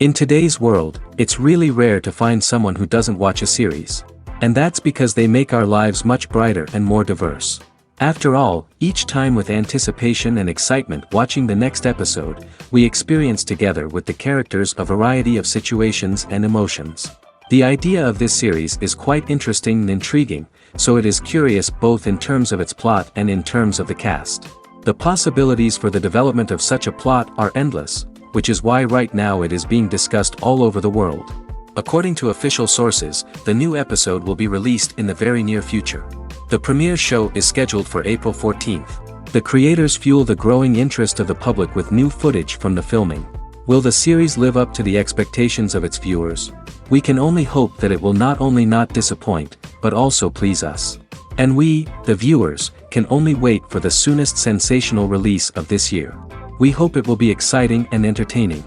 In today's world, it's really rare to find someone who doesn't watch a series. And that's because they make our lives much brighter and more diverse. After all, each time with anticipation and excitement watching the next episode, we experience together with the characters a variety of situations and emotions. The idea of this series is quite interesting and intriguing, so it is curious both in terms of its plot and in terms of the cast. The possibilities for the development of such a plot are endless, which is why right now it is being discussed all over the world. According to official sources, the new episode will be released in the very near future. The premiere show is scheduled for April 14th. The creators fuel the growing interest of the public with new footage from the filming. Will the series live up to the expectations of its viewers? We can only hope that it will not only not disappoint, but also please us. And we, the viewers, can only wait for the soonest sensational release of this year. We hope it will be exciting and entertaining.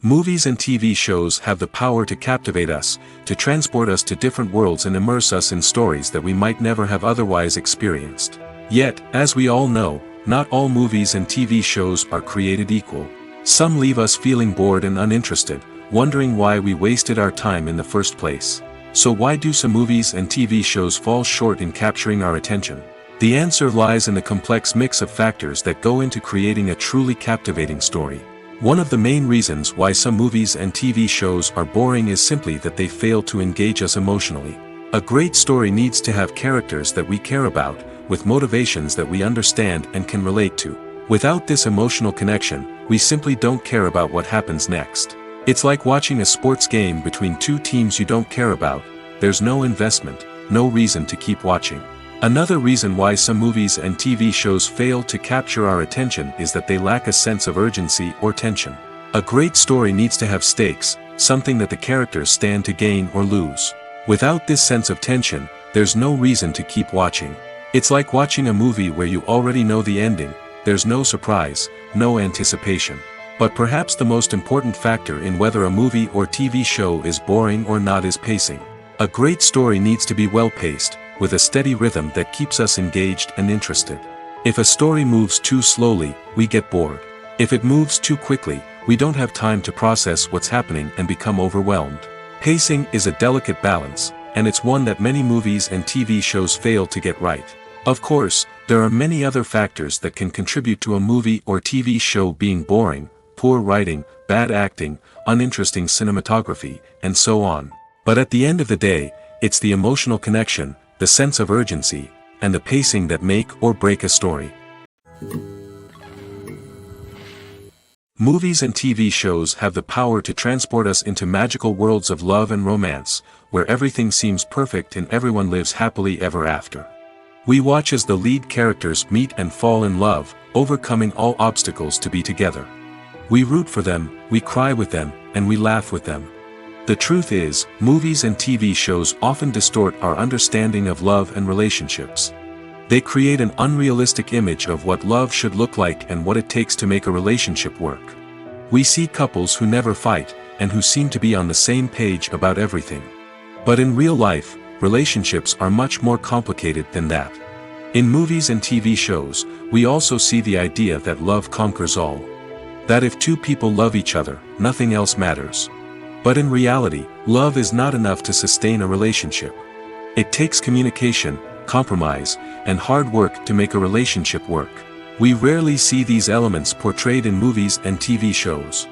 Movies and TV shows have the power to captivate us, to transport us to different worlds and immerse us in stories that we might never have otherwise experienced. Yet, as we all know, not all movies and TV shows are created equal. Some leave us feeling bored and uninterested, wondering why we wasted our time in the first place. So why do some movies and TV shows fall short in capturing our attention? The answer lies in the complex mix of factors that go into creating a truly captivating story. One of the main reasons why some movies and TV shows are boring is simply that they fail to engage us emotionally. A great story needs to have characters that we care about, with motivations that we understand and can relate to. Without this emotional connection, we simply don't care about what happens next. It's like watching a sports game between two teams you don't care about. There's no investment, no reason to keep watching. Another reason why some movies and TV shows fail to capture our attention is that they lack a sense of urgency or tension. A great story needs to have stakes, something that the characters stand to gain or lose. Without this sense of tension, there's no reason to keep watching. It's like watching a movie where you already know the ending, there's no surprise, no anticipation. But perhaps the most important factor in whether a movie or TV show is boring or not is pacing. A great story needs to be well-paced, with a steady rhythm that keeps us engaged and interested. If a story moves too slowly, we get bored. If it moves too quickly, we don't have time to process what's happening and become overwhelmed. Pacing is a delicate balance, and it's one that many movies and TV shows fail to get right. Of course, there are many other factors that can contribute to a movie or TV show being boring: poor writing, bad acting, uninteresting cinematography, and so on. But at the end of the day, it's the emotional connection, the sense of urgency, and the pacing that make or break a story. Movies and TV shows have the power to transport us into magical worlds of love and romance, where everything seems perfect and everyone lives happily ever after. We watch as the lead characters meet and fall in love, overcoming all obstacles to be together. We root for them, we cry with them, and we laugh with them. The truth is, movies and TV shows often distort our understanding of love and relationships. They create an unrealistic image of what love should look like and what it takes to make a relationship work. We see couples who never fight, and who seem to be on the same page about everything. But in real life, relationships are much more complicated than that. In movies and TV shows, we also see the idea that love conquers all. That if two people love each other, nothing else matters. But in reality, love is not enough to sustain a relationship. It takes communication, compromise, and hard work to make a relationship work. We rarely see these elements portrayed in movies and TV shows.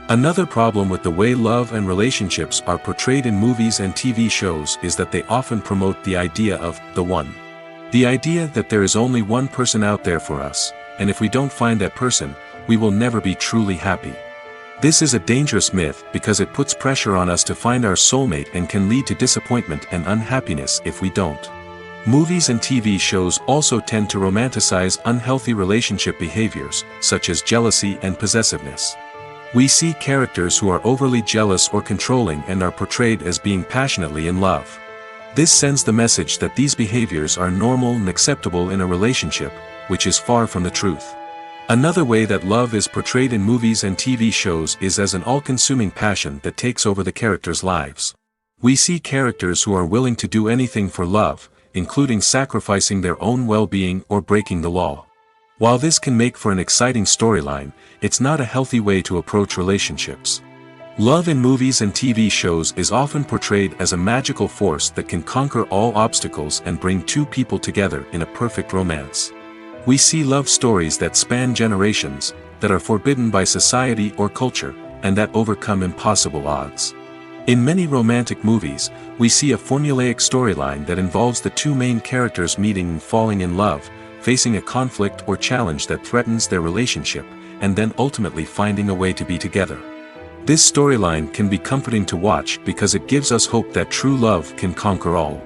Another problem with the way love and relationships are portrayed in movies and TV shows is that they often promote the idea of the one. The idea that there is only one person out there for us, and if we don't find that person, we will never be truly happy. This is a dangerous myth because it puts pressure on us to find our soulmate and can lead to disappointment and unhappiness if we don't. Movies and TV shows also tend to romanticize unhealthy relationship behaviors, such as jealousy and possessiveness. We see characters who are overly jealous or controlling and are portrayed as being passionately in love. This sends the message that these behaviors are normal and acceptable in a relationship, which is far from the truth. Another way that love is portrayed in movies and TV shows is as an all-consuming passion that takes over the characters' lives. We see characters who are willing to do anything for love, including sacrificing their own well-being or breaking the law. While this can make for an exciting storyline, it's not a healthy way to approach relationships. Love in movies and TV shows is often portrayed as a magical force that can conquer all obstacles and bring two people together in a perfect romance. We see love stories that span generations, that are forbidden by society or culture, and that overcome impossible odds. In many romantic movies, we see a formulaic storyline that involves the two main characters meeting and falling in love, facing a conflict or challenge that threatens their relationship, and then ultimately finding a way to be together. This storyline can be comforting to watch because it gives us hope that true love can conquer all.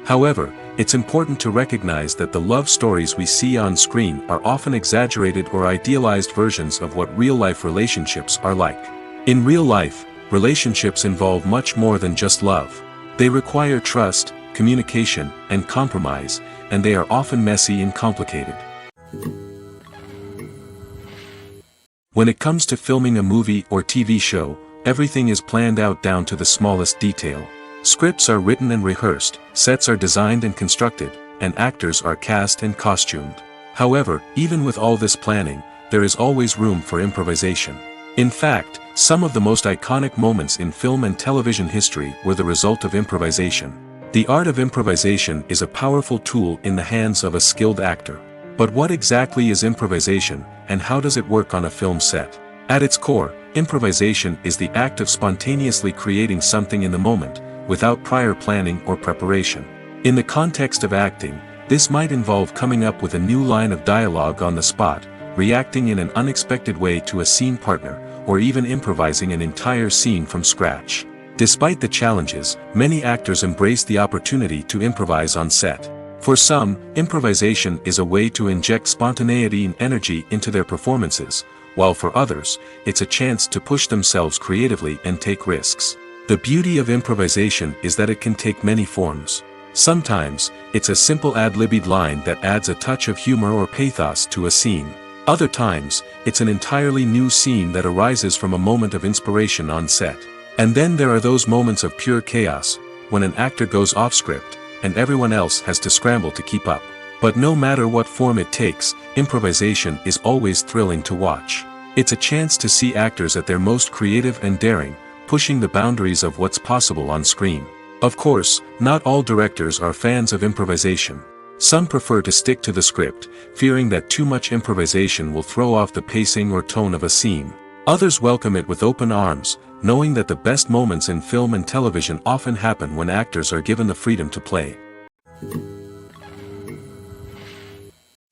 However, it's important to recognize that the love stories we see on screen are often exaggerated or idealized versions of what real-life relationships are like. In real life, relationships involve much more than just love. They require trust, communication, and compromise, and they are often messy and complicated. When it comes to filming a movie or TV show, everything is planned out down to the smallest detail. Scripts are written and rehearsed, sets are designed and constructed, and actors are cast and costumed. However, even with all this planning, there is always room for improvisation. In fact, some of the most iconic moments in film and television history were the result of improvisation. The art of improvisation is a powerful tool in the hands of a skilled actor. But what exactly is improvisation, and how does it work on a film set? At its core, improvisation is the act of spontaneously creating something in the moment, without prior planning or preparation. In the context of acting, this might involve coming up with a new line of dialogue on the spot, reacting in an unexpected way to a scene partner, or even improvising an entire scene from scratch. Despite the challenges, many actors embrace the opportunity to improvise on set. For some, improvisation is a way to inject spontaneity and energy into their performances, while for others, it's a chance to push themselves creatively and take risks. The beauty of improvisation is that it can take many forms. Sometimes, it's a simple ad-libbed line that adds a touch of humor or pathos to a scene. Other times, it's an entirely new scene that arises from a moment of inspiration on set. And then there are those moments of pure chaos, when an actor goes off script, and everyone else has to scramble to keep up. But no matter what form it takes, improvisation is always thrilling to watch. It's a chance to see actors at their most creative and daring, pushing the boundaries of what's possible on screen. Of course, not all directors are fans of improvisation. Some prefer to stick to the script, fearing that too much improvisation will throw off the pacing or tone of a scene. Others welcome it with open arms, knowing that the best moments in film and television often happen when actors are given the freedom to play.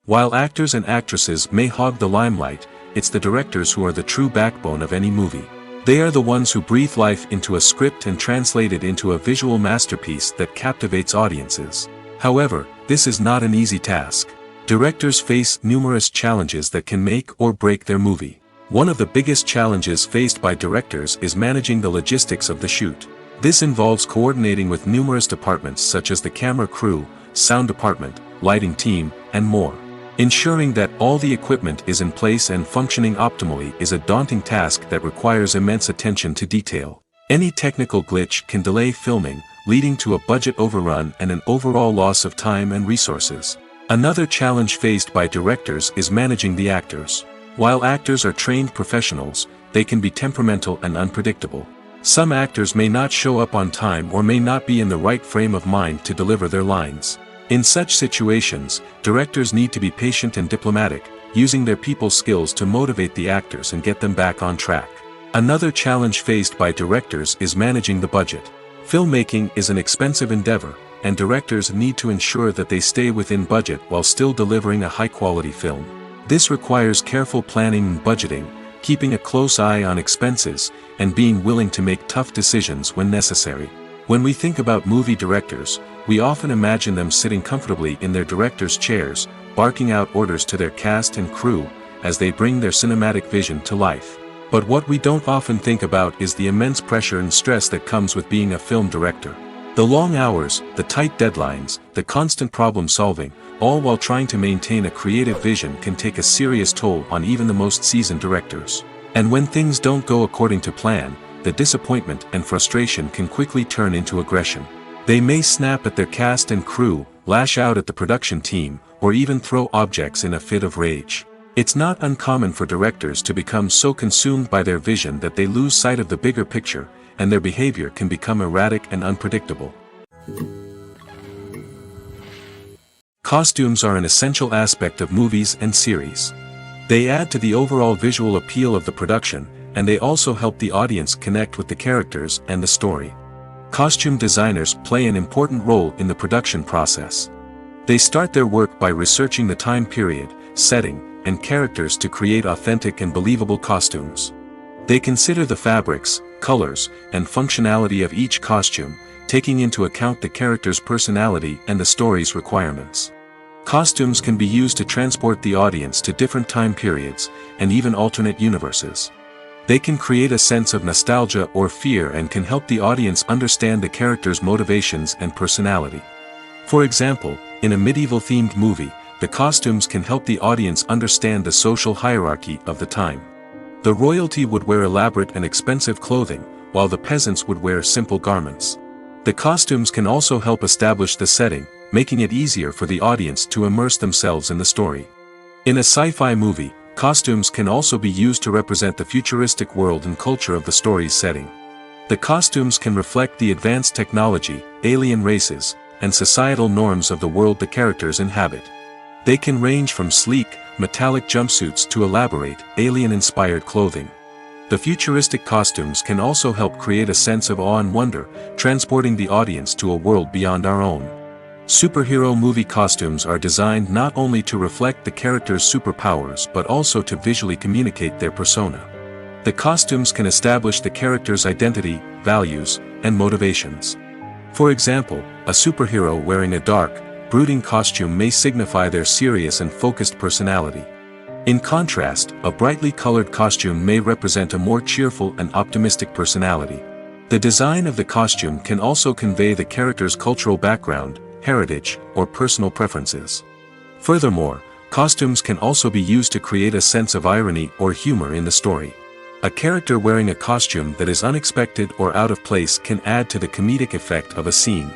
While actors and actresses may hog the limelight, it's the directors who are the true backbone of any movie. They are the ones who breathe life into a script and translate it into a visual masterpiece that captivates audiences. However, this is not an easy task. Directors face numerous challenges that can make or break their movie. One of the biggest challenges faced by directors is managing the logistics of the shoot. This involves coordinating with numerous departments such as the camera crew, sound department, lighting team, and more. Ensuring that all the equipment is in place and functioning optimally is a daunting task that requires immense attention to detail. Any technical glitch can delay filming, leading to a budget overrun and an overall loss of time and resources. Another challenge faced by directors is managing the actors. While actors are trained professionals, they can be temperamental and unpredictable. Some actors may not show up on time or may not be in the right frame of mind to deliver their lines. In such situations, directors need to be patient and diplomatic, using their people skills to motivate the actors and get them back on track. Another challenge faced by directors is managing the budget. Filmmaking is an expensive endeavor, and directors need to ensure that they stay within budget while still delivering a high-quality film. This requires careful planning and budgeting, keeping a close eye on expenses, and being willing to make tough decisions when necessary. When we think about movie directors, we often imagine them sitting comfortably in their director's chairs, barking out orders to their cast and crew, as they bring their cinematic vision to life. But what we don't often think about is the immense pressure and stress that comes with being a film director. The long hours, the tight deadlines, the constant problem solving, all while trying to maintain a creative vision can take a serious toll on even the most seasoned directors. And when things don't go according to plan, the disappointment and frustration can quickly turn into aggression. They may snap at their cast and crew, lash out at the production team, or even throw objects in a fit of rage. It's not uncommon for directors to become so consumed by their vision that they lose sight of the bigger picture, and their behavior can become erratic and unpredictable. Costumes are an essential aspect of movies and series. They add to the overall visual appeal of the production, and they also help the audience connect with the characters and the story. Costume designers play an important role in the production process. They start their work by researching the time period, setting, and characters to create authentic and believable costumes. They consider the fabrics, colors, and functionality of each costume, taking into account the character's personality and the story's requirements. Costumes can be used to transport the audience to different time periods, and even alternate universes. They can create a sense of nostalgia or fear and can help the audience understand the character's motivations and personality. For example, in a medieval-themed movie, the costumes can help the audience understand the social hierarchy of the time. The royalty would wear elaborate and expensive clothing, while the peasants would wear simple garments. The costumes can also help establish the setting, making it easier for the audience to immerse themselves in the story. In a sci-fi movie, costumes can also be used to represent the futuristic world and culture of the story's setting. The costumes can reflect the advanced technology, alien races, and societal norms of the world the characters inhabit. They can range from sleek, metallic jumpsuits to elaborate, alien-inspired clothing. The futuristic costumes can also help create a sense of awe and wonder, transporting the audience to a world beyond our own. Superhero movie costumes are designed not only to reflect the character's superpowers but also to visually communicate their persona. The costumes can establish the character's identity, values, and motivations. For example, a superhero wearing a dark, brooding costume may signify their serious and focused personality. In contrast, a brightly colored costume may represent a more cheerful and optimistic personality. The design of the costume can also convey the character's cultural background, heritage, or personal preferences. Furthermore, costumes can also be used to create a sense of irony or humor in the story. A character wearing a costume that is unexpected or out of place can add to the comedic effect of a scene.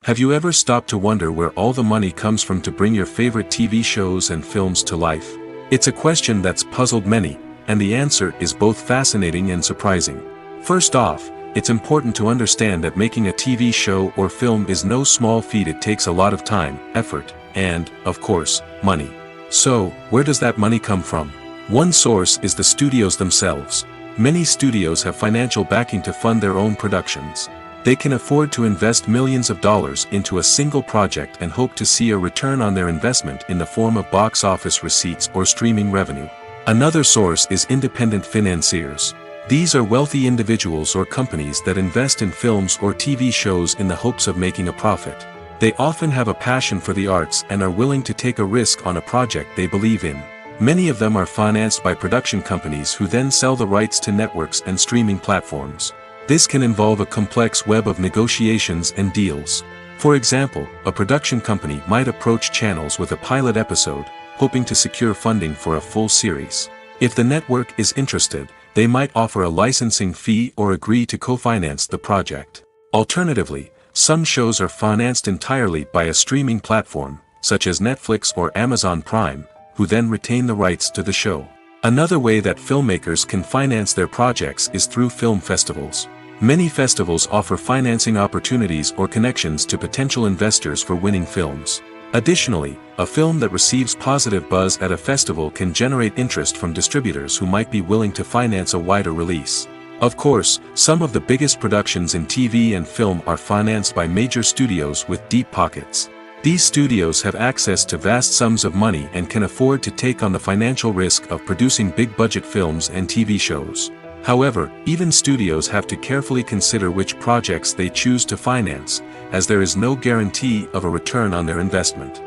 Have you ever stopped to wonder where all the money comes from to bring your favorite TV shows and films to life? It's a question that's puzzled many, and the answer is both fascinating and surprising. First off, it's important to understand that making a TV show or film is no small feat. It takes a lot of time, effort, and, of course, money. So, where does that money come from? One source is the studios themselves. Many studios have financial backing to fund their own productions. They can afford to invest millions of dollars into a single project and hope to see a return on their investment in the form of box office receipts or streaming revenue. Another source is independent financiers. These are wealthy individuals or companies that invest in films or TV shows in the hopes of making a profit. They often have a passion for the arts and are willing to take a risk on a project they believe in. Many of them are financed by production companies who then sell the rights to networks and streaming platforms. This can involve a complex web of negotiations and deals. For example, a production company might approach channels with a pilot episode, hoping to secure funding for a full series. If the network is interested, they might offer a licensing fee or agree to co-finance the project. Alternatively, some shows are financed entirely by a streaming platform, such as Netflix or Amazon Prime, who then retain the rights to the show. Another way that filmmakers can finance their projects is through film festivals. Many festivals offer financing opportunities or connections to potential investors for winning films. Additionally, a film that receives positive buzz at a festival can generate interest from distributors who might be willing to finance a wider release. Of course, some of the biggest productions in TV and film are financed by major studios with deep pockets. These studios have access to vast sums of money and can afford to take on the financial risk of producing big-budget films and TV shows. However, even studios have to carefully consider which projects they choose to finance, as there is no guarantee of a return on their investment.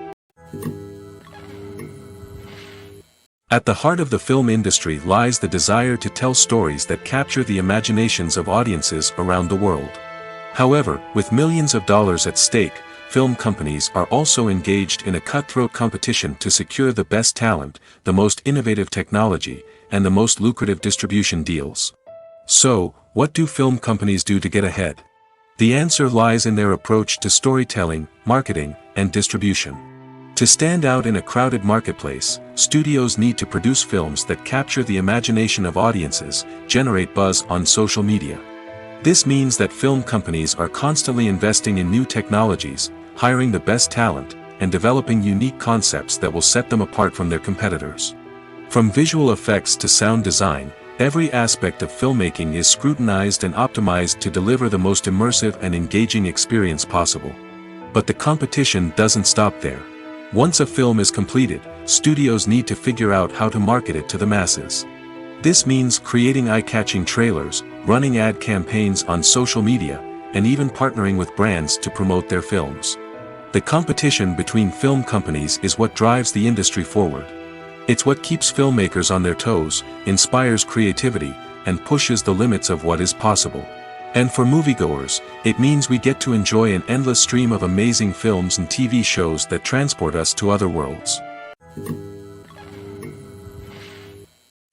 At the heart of the film industry lies the desire to tell stories that capture the imaginations of audiences around the world. However, with millions of dollars at stake, film companies are also engaged in a cutthroat competition to secure the best talent, the most innovative technology, and the most lucrative distribution deals. So, what do film companies do to get ahead? The answer lies in their approach to storytelling, marketing, and distribution. To stand out in a crowded marketplace, studios need to produce films that capture the imagination of audiences, generate buzz on social media. This means that film companies are constantly investing in new technologies, hiring the best talent, and developing unique concepts that will set them apart from their competitors. From visual effects to sound design, every aspect of filmmaking is scrutinized and optimized to deliver the most immersive and engaging experience possible. But the competition doesn't stop there. Once a film is completed, studios need to figure out how to market it to the masses. This means creating eye-catching trailers, running ad campaigns on social media, and even partnering with brands to promote their films. The competition between film companies is what drives the industry forward. It's what keeps filmmakers on their toes, inspires creativity, and pushes the limits of what is possible. And for moviegoers, it means we get to enjoy an endless stream of amazing films and TV shows that transport us to other worlds.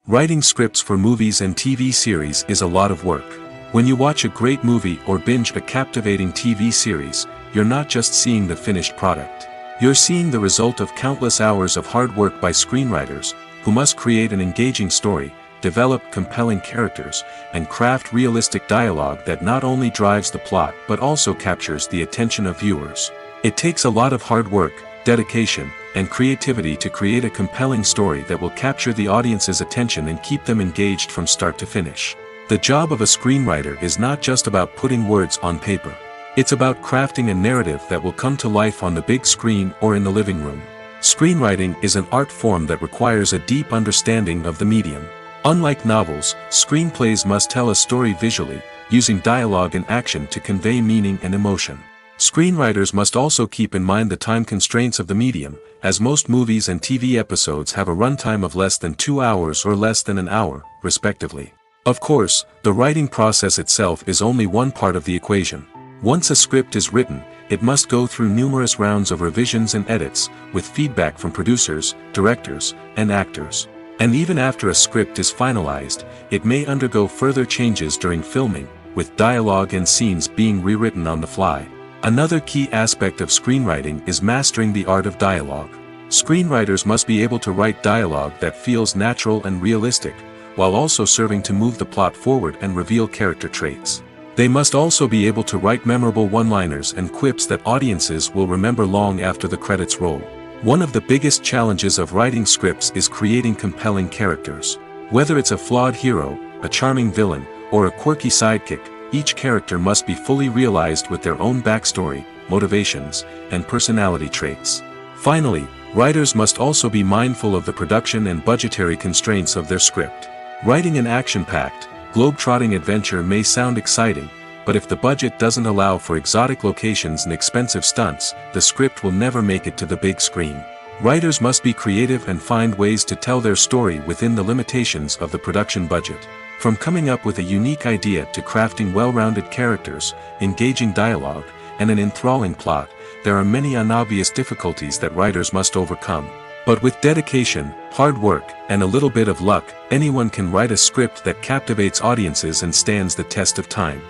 Writing scripts for movies and TV series is a lot of work. When you watch a great movie or binge a captivating TV series, you're not just seeing the finished product. You're seeing the result of countless hours of hard work by screenwriters, who must create an engaging story, develop compelling characters, and craft realistic dialogue that not only drives the plot but also captures the attention of viewers. It takes a lot of hard work, dedication, and creativity to create a compelling story that will capture the audience's attention and keep them engaged from start to finish. The job of a screenwriter is not just about putting words on paper. It's about crafting a narrative that will come to life on the big screen or in the living room. Screenwriting is an art form that requires a deep understanding of the medium. Unlike novels, screenplays must tell a story visually, using dialogue and action to convey meaning and emotion. Screenwriters must also keep in mind the time constraints of the medium, as most movies and TV episodes have a runtime of less than 2 hours or less than an hour, respectively. Of course, the writing process itself is only one part of the equation. Once a script is written, it must go through numerous rounds of revisions and edits, with feedback from producers, directors, and actors. And even after a script is finalized, it may undergo further changes during filming, with dialogue and scenes being rewritten on the fly. Another key aspect of screenwriting is mastering the art of dialogue. Screenwriters must be able to write dialogue that feels natural and realistic, while also serving to move the plot forward and reveal character traits. They must also be able to write memorable one-liners and quips that audiences will remember long after the credits roll. One of the biggest challenges of writing scripts is creating compelling characters. Whether it's a flawed hero, a charming villain, or a quirky sidekick, each character must be fully realized with their own backstory, motivations, and personality traits. Finally, writers must also be mindful of the production and budgetary constraints of their script. Writing an action-packed, globe-trotting adventure may sound exciting, but if the budget doesn't allow for exotic locations and expensive stunts, the script will never make it to the big screen. Writers must be creative and find ways to tell their story within the limitations of the production budget. From coming up with a unique idea to crafting well-rounded characters, engaging dialogue, and an enthralling plot, there are many unobvious difficulties that writers must overcome. But with dedication, hard work, and a little bit of luck, anyone can write a script that captivates audiences and stands the test of time.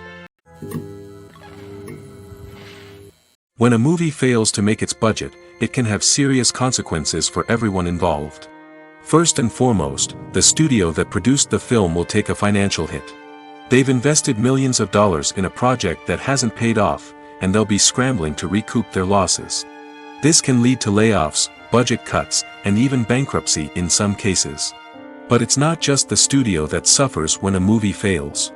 When a movie fails to make its budget, it can have serious consequences for everyone involved. First and foremost, the studio that produced the film will take a financial hit. They've invested millions of dollars in a project that hasn't paid off, and they'll be scrambling to recoup their losses. This can lead to layoffs, budget cuts, and even bankruptcy in some cases. But it's not just the studio that suffers when a movie fails.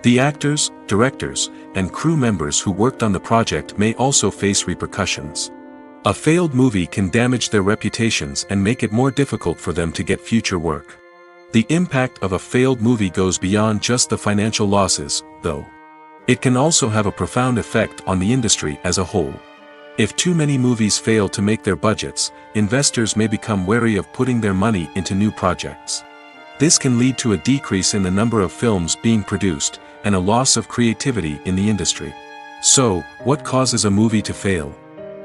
The actors, directors, and crew members who worked on the project may also face repercussions. A failed movie can damage their reputations and make it more difficult for them to get future work. The impact of a failed movie goes beyond just the financial losses, though. It can also have a profound effect on the industry as a whole. If too many movies fail to make their budgets, investors may become wary of putting their money into new projects. This can lead to a decrease in the number of films being produced, and a loss of creativity in the industry. So, what causes a movie to fail?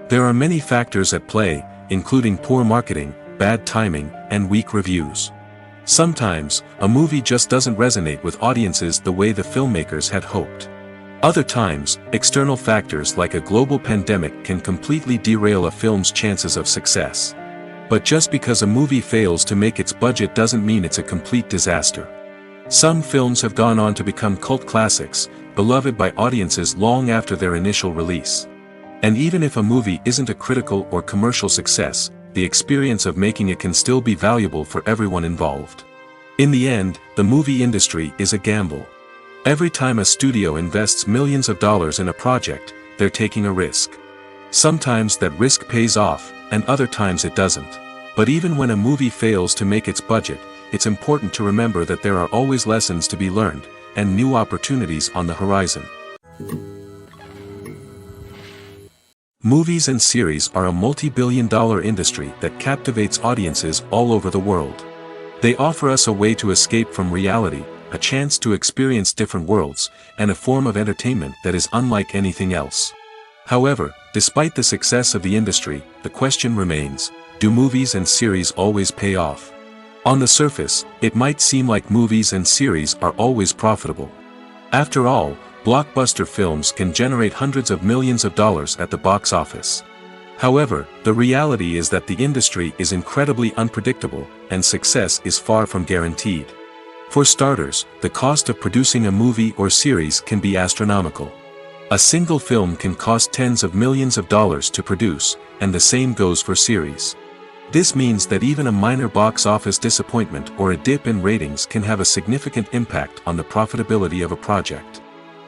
There are many factors at play, including poor marketing, bad timing, and weak reviews. Sometimes, a movie just doesn't resonate with audiences the way the filmmakers had hoped. Other times, external factors like a global pandemic can completely derail a film's chances of success. But just because a movie fails to make its budget doesn't mean it's a complete disaster. Some films have gone on to become cult classics, beloved by audiences long after their initial release. And even if a movie isn't a critical or commercial success, the experience of making it can still be valuable for everyone involved. In the end, the movie industry is a gamble. Every time a studio invests millions of dollars in a project, they're taking a risk. Sometimes that risk pays off, and other times it doesn't. But even when a movie fails to make its budget, it's important to remember that there are always lessons to be learned, and new opportunities on the horizon. Movies and series are a multi-billion-dollar industry that captivates audiences all over the world. They offer us a way to escape from reality, a chance to experience different worlds, and a form of entertainment that is unlike anything else. However, despite the success of the industry, the question remains, do movies and series always pay off? On the surface, it might seem like movies and series are always profitable. After all, blockbuster films can generate hundreds of millions of dollars at the box office. However, the reality is that the industry is incredibly unpredictable, and success is far from guaranteed. For starters, the cost of producing a movie or series can be astronomical. A single film can cost tens of millions of dollars to produce, and the same goes for series. This means that even a minor box office disappointment or a dip in ratings can have a significant impact on the profitability of a project.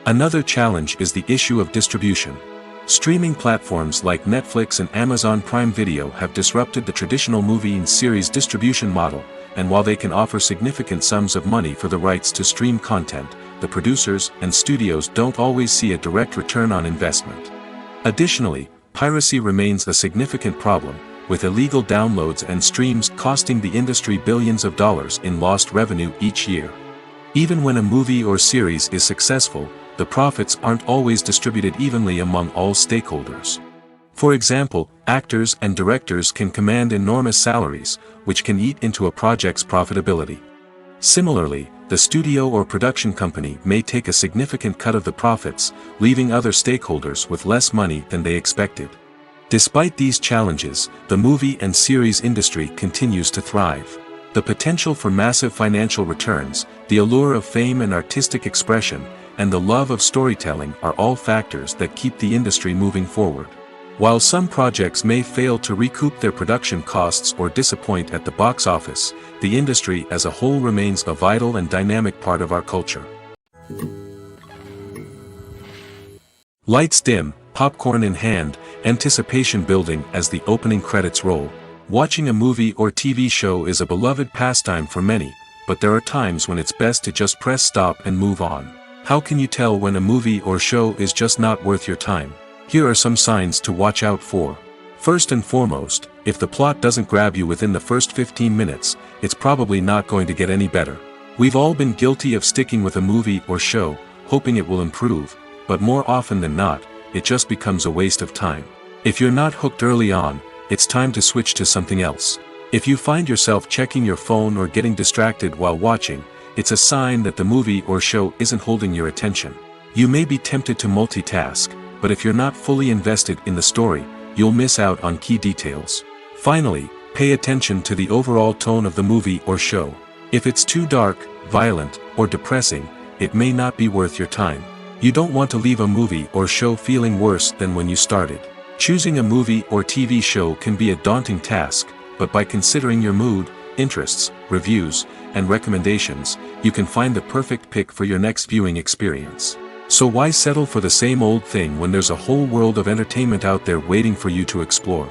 Another challenge is the issue of distribution. Streaming platforms like Netflix and Amazon Prime Video have disrupted the traditional movie and series distribution model, and while they can offer significant sums of money for the rights to stream content, the producers and studios don't always see a direct return on investment. Additionally, piracy remains a significant problem, with illegal downloads and streams costing the industry billions of dollars in lost revenue each year. Even when a movie or series is successful, the profits aren't always distributed evenly among all stakeholders. For example, actors and directors can command enormous salaries, which can eat into a project's profitability. Similarly, the studio or production company may take a significant cut of the profits, leaving other stakeholders with less money than they expected. Despite these challenges, the movie and series industry continues to thrive. The potential for massive financial returns, the allure of fame and artistic expression, and the love of storytelling are all factors that keep the industry moving forward. While some projects may fail to recoup their production costs or disappoint at the box office, the industry as a whole remains a vital and dynamic part of our culture. Lights dim, popcorn in hand, anticipation building as the opening credits roll. Watching a movie or TV show is a beloved pastime for many, but there are times when it's best to just press stop and move on. How can you tell when a movie or show is just not worth your time? Here are some signs to watch out for. First and foremost, if the plot doesn't grab you within the first 15 minutes, it's probably not going to get any better. We've all been guilty of sticking with a movie or show, hoping it will improve, but more often than not, it just becomes a waste of time. If you're not hooked early on, it's time to switch to something else. If you find yourself checking your phone or getting distracted while watching, it's a sign that the movie or show isn't holding your attention. You may be tempted to multitask, but if you're not fully invested in the story, you'll miss out on key details. Finally, pay attention to the overall tone of the movie or show. If it's too dark, violent, or depressing, it may not be worth your time. You don't want to leave a movie or show feeling worse than when you started. Choosing a movie or TV show can be a daunting task, but by considering your mood, interests, reviews, and recommendations, you can find the perfect pick for your next viewing experience. So why settle for the same old thing when there's a whole world of entertainment out there waiting for you to explore?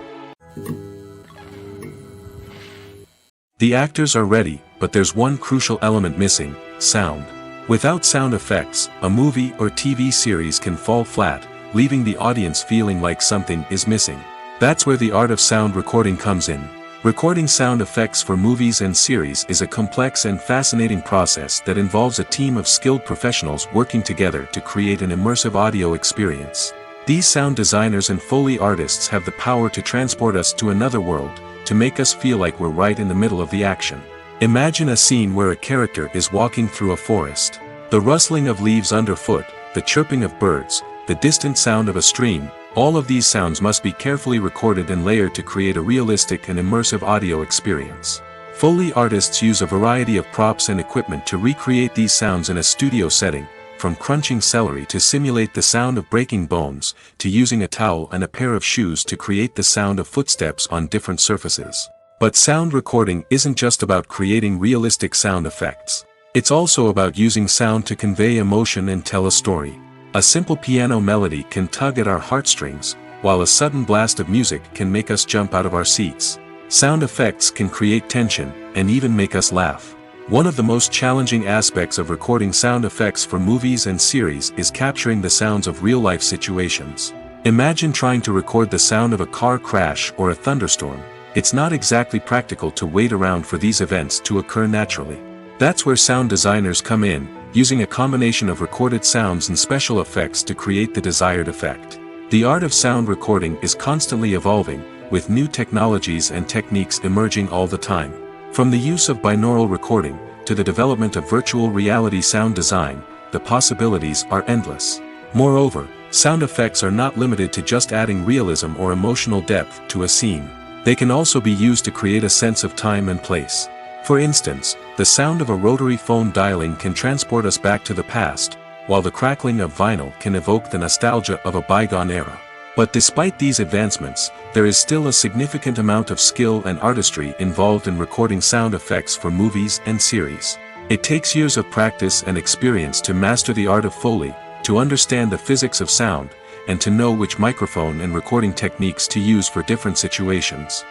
The actors are ready, but there's one crucial element missing: sound. Without sound effects, a movie or TV series can fall flat, leaving the audience feeling like something is missing. That's where the art of sound recording comes in. Recording sound effects for movies and series is a complex and fascinating process that involves a team of skilled professionals working together to create an immersive audio experience. These sound designers and Foley artists have the power to transport us to another world, to make us feel like we're right in the middle of the action. Imagine a scene where a character is walking through a forest. The rustling of leaves underfoot, the chirping of birds, the distant sound of a stream, all of these sounds must be carefully recorded and layered to create a realistic and immersive audio experience. Foley artists use a variety of props and equipment to recreate these sounds in a studio setting, from crunching celery to simulate the sound of breaking bones, to using a towel and a pair of shoes to create the sound of footsteps on different surfaces. But sound recording isn't just about creating realistic sound effects. It's also about using sound to convey emotion and tell a story. A simple piano melody can tug at our heartstrings, while a sudden blast of music can make us jump out of our seats. Sound effects can create tension, and even make us laugh. One of the most challenging aspects of recording sound effects for movies and series is capturing the sounds of real-life situations. Imagine trying to record the sound of a car crash or a thunderstorm. It's not exactly practical to wait around for these events to occur naturally. That's where sound designers come in, using a combination of recorded sounds and special effects to create the desired effect. The art of sound recording is constantly evolving, with new technologies and techniques emerging all the time. From the use of binaural recording, to the development of virtual reality sound design, the possibilities are endless. Moreover, sound effects are not limited to just adding realism or emotional depth to a scene. They can also be used to create a sense of time and place. For instance, the sound of a rotary phone dialing can transport us back to the past, while the crackling of vinyl can evoke the nostalgia of a bygone era. But despite these advancements, there is still a significant amount of skill and artistry involved in recording sound effects for movies and series. It takes years of practice and experience to master the art of Foley, to understand the physics of sound, and to know which microphone and recording techniques to use for different situations.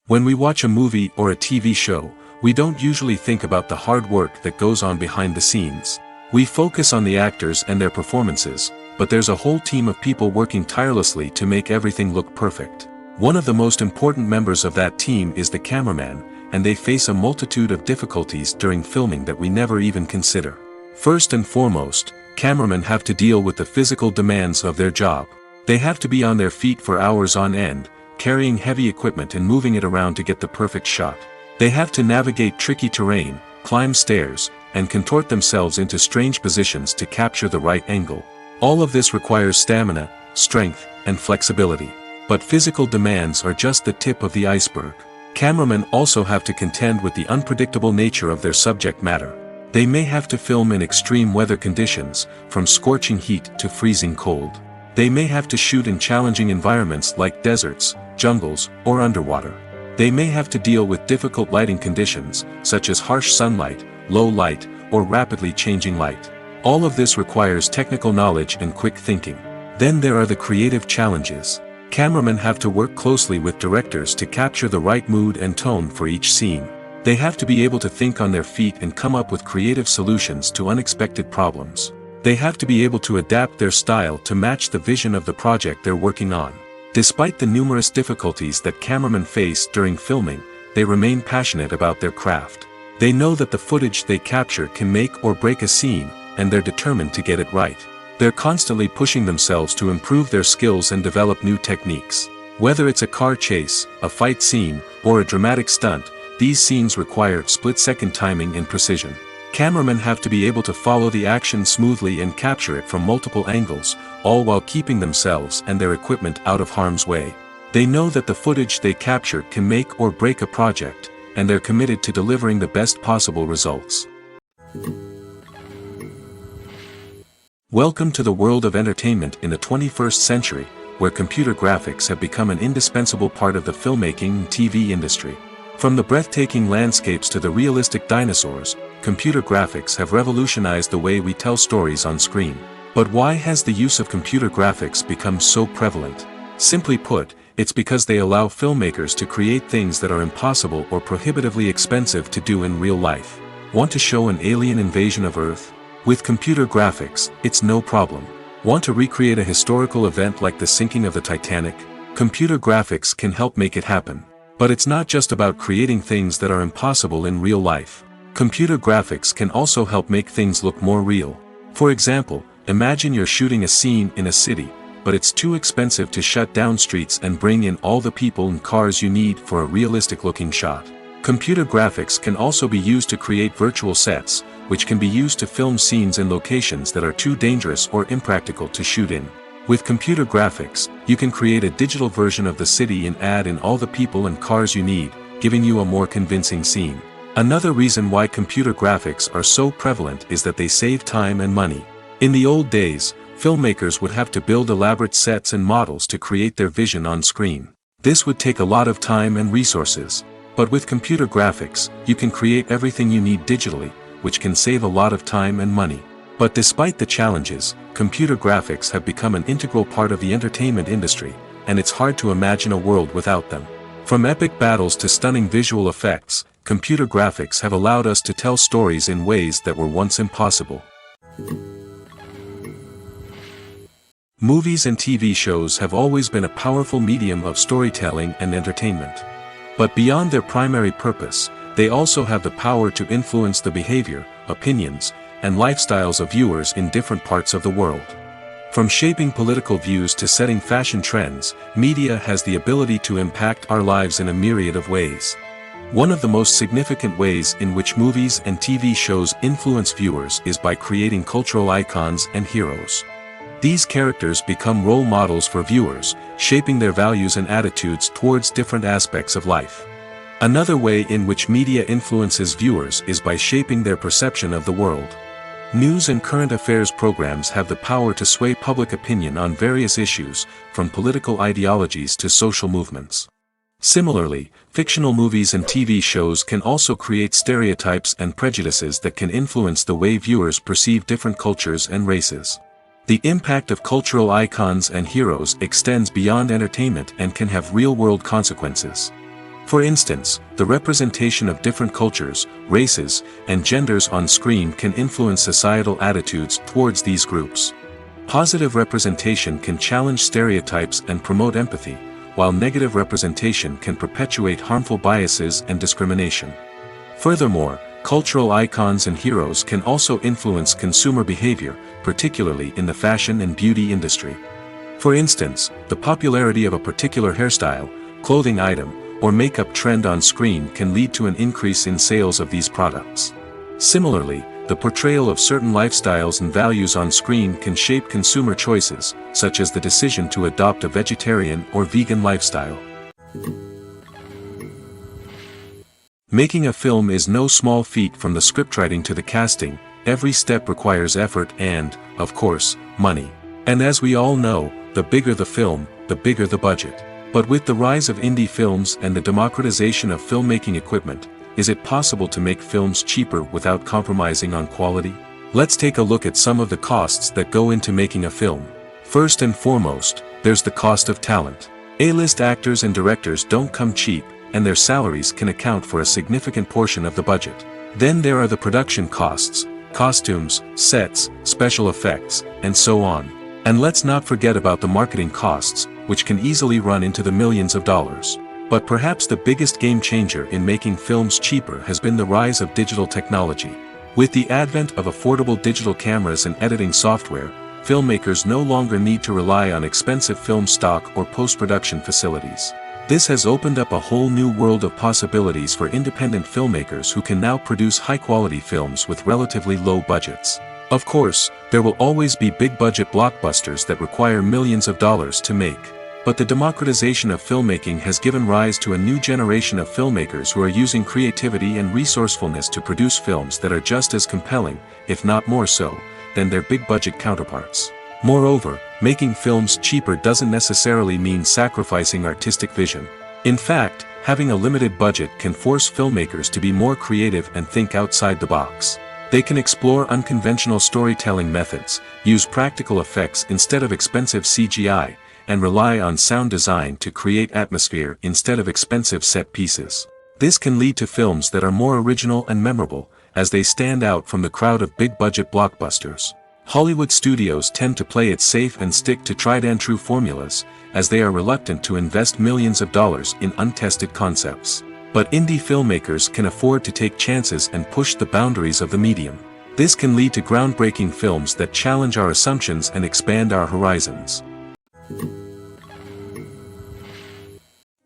When we watch a movie or a TV show, we don't usually think about the hard work that goes on behind the scenes. We focus on the actors and their performances, but there's a whole team of people working tirelessly to make everything look perfect. One of the most important members of that team is the cameraman, and they face a multitude of difficulties during filming that we never even consider. First and foremost, cameramen have to deal with the physical demands of their job. They have to be on their feet for hours on end, carrying heavy equipment and moving it around to get the perfect shot. They have to navigate tricky terrain, climb stairs, and contort themselves into strange positions to capture the right angle. All of this requires stamina, strength, and flexibility. But physical demands are just the tip of the iceberg. Cameramen also have to contend with the unpredictable nature of their subject matter. They may have to film in extreme weather conditions, from scorching heat to freezing cold. They may have to shoot in challenging environments like deserts, jungles, or underwater. They may have to deal with difficult lighting conditions, such as harsh sunlight, low light, or rapidly changing light. All of this requires technical knowledge and quick thinking. Then there are the creative challenges. Cameramen have to work closely with directors to capture the right mood and tone for each scene. They have to be able to think on their feet and come up with creative solutions to unexpected problems. They have to be able to adapt their style to match the vision of the project they're working on. Despite the numerous difficulties that cameramen face during filming, they remain passionate about their craft. They know that the footage they capture can make or break a scene, and they're determined to get it right. They're constantly pushing themselves to improve their skills and develop new techniques. Whether it's a car chase, a fight scene, or a dramatic stunt, these scenes require split-second timing and precision. Cameramen have to be able to follow the action smoothly and capture it from multiple angles, all while keeping themselves and their equipment out of harm's way. They know that the footage they capture can make or break a project, and they're committed to delivering the best possible results. Welcome to the world of entertainment in the 21st century, where computer graphics have become an indispensable part of the filmmaking and TV industry. From the breathtaking landscapes to the realistic dinosaurs, computer graphics have revolutionized the way we tell stories on screen. But why has the use of computer graphics become so prevalent? Simply put, it's because they allow filmmakers to create things that are impossible or prohibitively expensive to do in real life. Want to show an alien invasion of Earth? With computer graphics, it's no problem. Want to recreate a historical event like the sinking of the Titanic? Computer graphics can help make it happen. But it's not just about creating things that are impossible in real life. Computer graphics can also help make things look more real. For example, imagine you're shooting a scene in a city, but it's too expensive to shut down streets and bring in all the people and cars you need for a realistic-looking shot. Computer graphics can also be used to create virtual sets, which can be used to film scenes in locations that are too dangerous or impractical to shoot in. With computer graphics, you can create a digital version of the city and add in all the people and cars you need, giving you a more convincing scene. Another reason why computer graphics are so prevalent is that they save time and money. In the old days, filmmakers would have to build elaborate sets and models to create their vision on screen. This would take a lot of time and resources. But with computer graphics, you can create everything you need digitally, which can save a lot of time and money. But despite the challenges, computer graphics have become an integral part of the entertainment industry, and it's hard to imagine a world without them. From epic battles to stunning visual effects, computer graphics have allowed us to tell stories in ways that were once impossible. Movies and TV shows have always been a powerful medium of storytelling and entertainment. But beyond their primary purpose, they also have the power to influence the behavior, opinions, and lifestyles of viewers in different parts of the world. From shaping political views to setting fashion trends, media has the ability to impact our lives in a myriad of ways. One of the most significant ways in which movies and TV shows influence viewers is by creating cultural icons and heroes. These characters become role models for viewers, shaping their values and attitudes towards different aspects of life. Another way in which media influences viewers is by shaping their perception of the world. News and current affairs programs have the power to sway public opinion on various issues, from political ideologies to social movements. Similarly, fictional movies and TV shows can also create stereotypes and prejudices that can influence the way viewers perceive different cultures and races. The impact of cultural icons and heroes extends beyond entertainment and can have real-world consequences. For instance, the representation of different cultures, races, and genders on screen can influence societal attitudes towards these groups. Positive representation can challenge stereotypes and promote empathy, while negative representation can perpetuate harmful biases and discrimination. Furthermore, cultural icons and heroes can also influence consumer behavior, particularly in the fashion and beauty industry. For instance, the popularity of a particular hairstyle, clothing item, or makeup trend on screen can lead to an increase in sales of these products. Similarly, the portrayal of certain lifestyles and values on screen can shape consumer choices, such as the decision to adopt a vegetarian or vegan lifestyle. Making a film is no small feat. From the scriptwriting to the casting, every step requires effort and, of course, money. And as we all know, the bigger the film, the bigger the budget. But with the rise of indie films and the democratization of filmmaking equipment, is it possible to make films cheaper without compromising on quality? Let's take a look at some of the costs that go into making a film. First and foremost, there's the cost of talent. A-list actors and directors don't come cheap, and their salaries can account for a significant portion of the budget. Then there are the production costs, costumes, sets, special effects, and so on. And let's not forget about the marketing costs, which can easily run into the millions of dollars. But perhaps the biggest game changer in making films cheaper has been the rise of digital technology. With the advent of affordable digital cameras and editing software, filmmakers no longer need to rely on expensive film stock or post-production facilities. This has opened up a whole new world of possibilities for independent filmmakers who can now produce high-quality films with relatively low budgets. Of course, there will always be big-budget blockbusters that require millions of dollars to make. But the democratization of filmmaking has given rise to a new generation of filmmakers who are using creativity and resourcefulness to produce films that are just as compelling, if not more so, than their big-budget counterparts. Moreover, making films cheaper doesn't necessarily mean sacrificing artistic vision. In fact, having a limited budget can force filmmakers to be more creative and think outside the box. They can explore unconventional storytelling methods, use practical effects instead of expensive CGI, and rely on sound design to create atmosphere instead of expensive set pieces. This can lead to films that are more original and memorable, as they stand out from the crowd of big-budget blockbusters. Hollywood studios tend to play it safe and stick to tried-and-true formulas, as they are reluctant to invest millions of dollars in untested concepts. But indie filmmakers can afford to take chances and push the boundaries of the medium. This can lead to groundbreaking films that challenge our assumptions and expand our horizons.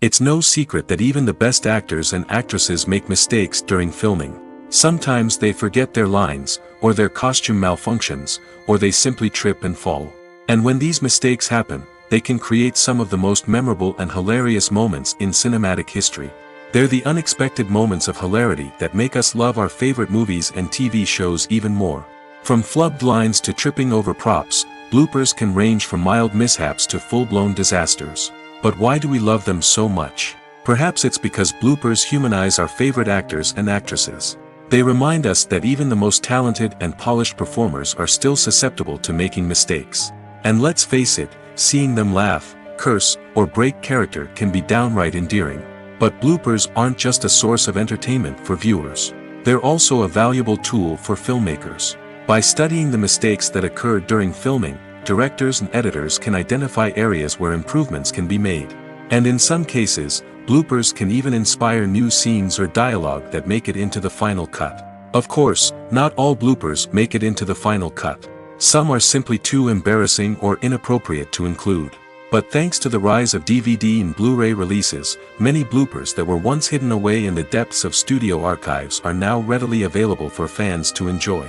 It's no secret that even the best actors and actresses make mistakes during filming. Sometimes they forget their lines, or their costume malfunctions, or they simply trip and fall. And when these mistakes happen, they can create some of the most memorable and hilarious moments in cinematic history. They're the unexpected moments of hilarity that make us love our favorite movies and TV shows even more. From flubbed lines to tripping over props, bloopers can range from mild mishaps to full-blown disasters. But why do we love them so much? Perhaps it's because bloopers humanize our favorite actors and actresses. They remind us that even the most talented and polished performers are still susceptible to making mistakes. And let's face it, seeing them laugh, curse, or break character can be downright endearing. But bloopers aren't just a source of entertainment for viewers. They're also a valuable tool for filmmakers. By studying the mistakes that occur during filming, directors and editors can identify areas where improvements can be made. And in some cases, bloopers can even inspire new scenes or dialogue that make it into the final cut. Of course, not all bloopers make it into the final cut. Some are simply too embarrassing or inappropriate to include. But thanks to the rise of DVD and Blu-ray releases, many bloopers that were once hidden away in the depths of studio archives are now readily available for fans to enjoy.